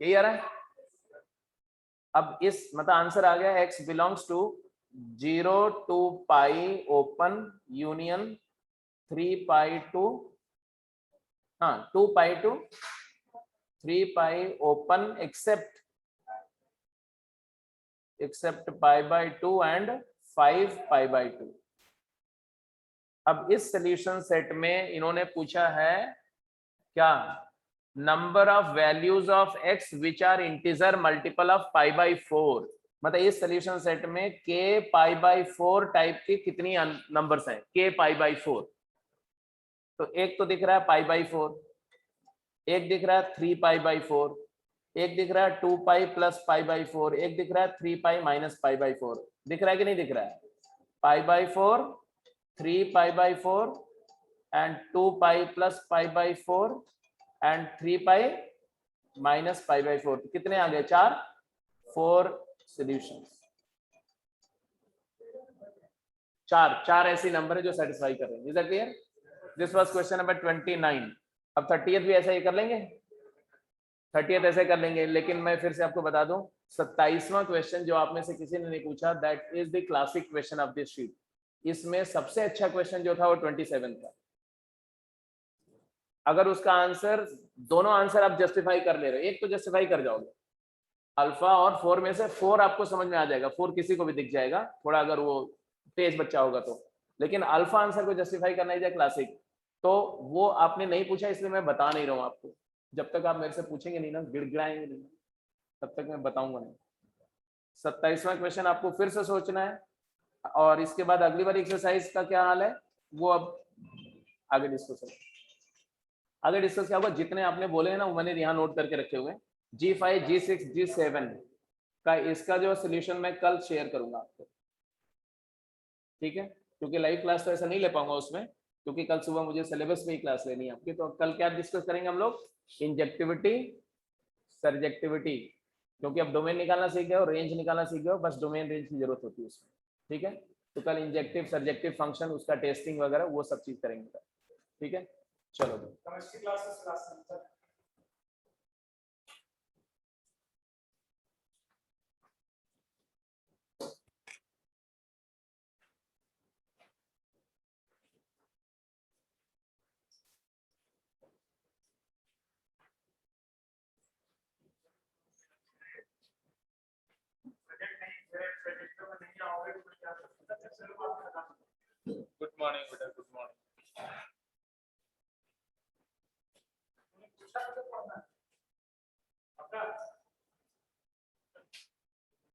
यही आ रहा है। अब इस मतलब आंसर आ गया, x belongs to 0 to pi open union 3 pi to, हाँ 2 pi to 3 pi open except pi by 2 and 5 pi by 2। अब इस सोल्यूशन सेट में इन्होंने पूछा है क्या, number of values of x which are integer multiple of pi by 4। मतलब इस सोल्यूशन सेट में k पाई बाई 4 टाइप की कितनी नंबर्स हैं, k पाई बाई 4। तो एक तो दिख रहा है पाई बाई 4, एक दिख रहा है 3 पाई बाई 4, एक दिख रहा है 2 पाई प्लस पाई बाई 4, एक दिख रहा है 3 पाई माइनस पाई बाई 4। दिख रहा है कि नहीं दिख रहा है, पाई by 4, 3 pi by 4 and 2 pi plus pi by 4 and 3 pi minus pi by 4। कितने आ गए, 4, 4 सॉल्यूशंस, चार ऐसी नंबर है जो सेटिस्फाई कर रहे हैं। Is that clear, this was question number 29। अब 30th भी ऐसा ही कर लेंगे, 30th ऐसे कर लेंगे, लेकिन मैं फिर से आपको बता दूं 27वां क्वेश्चन जो आप में से किसी ने नहीं पूछा, that is the classic question of this sheet. इसमें सबसे अच्छा क्वेश्चन जो था वो 27 था। अगर उसका आंसर, दोनों आंसर आप जस्टिफाई कर ले रहे हो, एक तो जस्टिफाई कर जाओगे, अल्फा और 4 में से 4 आपको समझ में आ जाएगा, 4 किसी को भी दिख जाएगा थोड़ा अगर वो तेज बच्चा होगा तो, लेकिन अल्फा आंसर को जस्टिफाई करना ही क्लासिक, तो वो आपने नहीं पूछा इसलिए मैं बता नहीं रहा हूँ आपको। जब तक आप मेरे से पूछेंगे नहीं ना, गिड़गिड़ाएंगे नहीं, तब तक मैं बताऊंगा नहीं। 27वां क्वेश्चन आपको फिर से सोचना है, और इसके बाद अगली बार एक्सरसाइज का क्या हाल है वो अब आगे डिस्कस क्या होगा। जितने आपने बोले हैं ना वो मैंने यहाँ नोट करके रखे हुए हैं, G5, G6, G7 का इसका जो सोल्यूशन मैं कल शेयर करूंगा आपको, ठीक है, क्योंकि लाइव क्लास तो ऐसा नहीं ले पाऊंगा उसमें, क्योंकि कल सुबह मुझे सिलेबस में ही क्लास लेनी है आपकी। तो कल क्या डिस्कस करेंगे हम लोग, इंजेक्टिविटी, सर्जेक्टिविटी, क्योंकि अब डोमेन निकालना सीख गए हो, रेंज निकालना सीख गए हो, बस डोमेन रेंज की जरूरत होती है उसमें, ठीक है। तो कल इंजेक्टिव सर्जेक्टिव फंक्शन, उसका टेस्टिंग वगैरह वो सब चीज करेंगे, ठीक है। चलो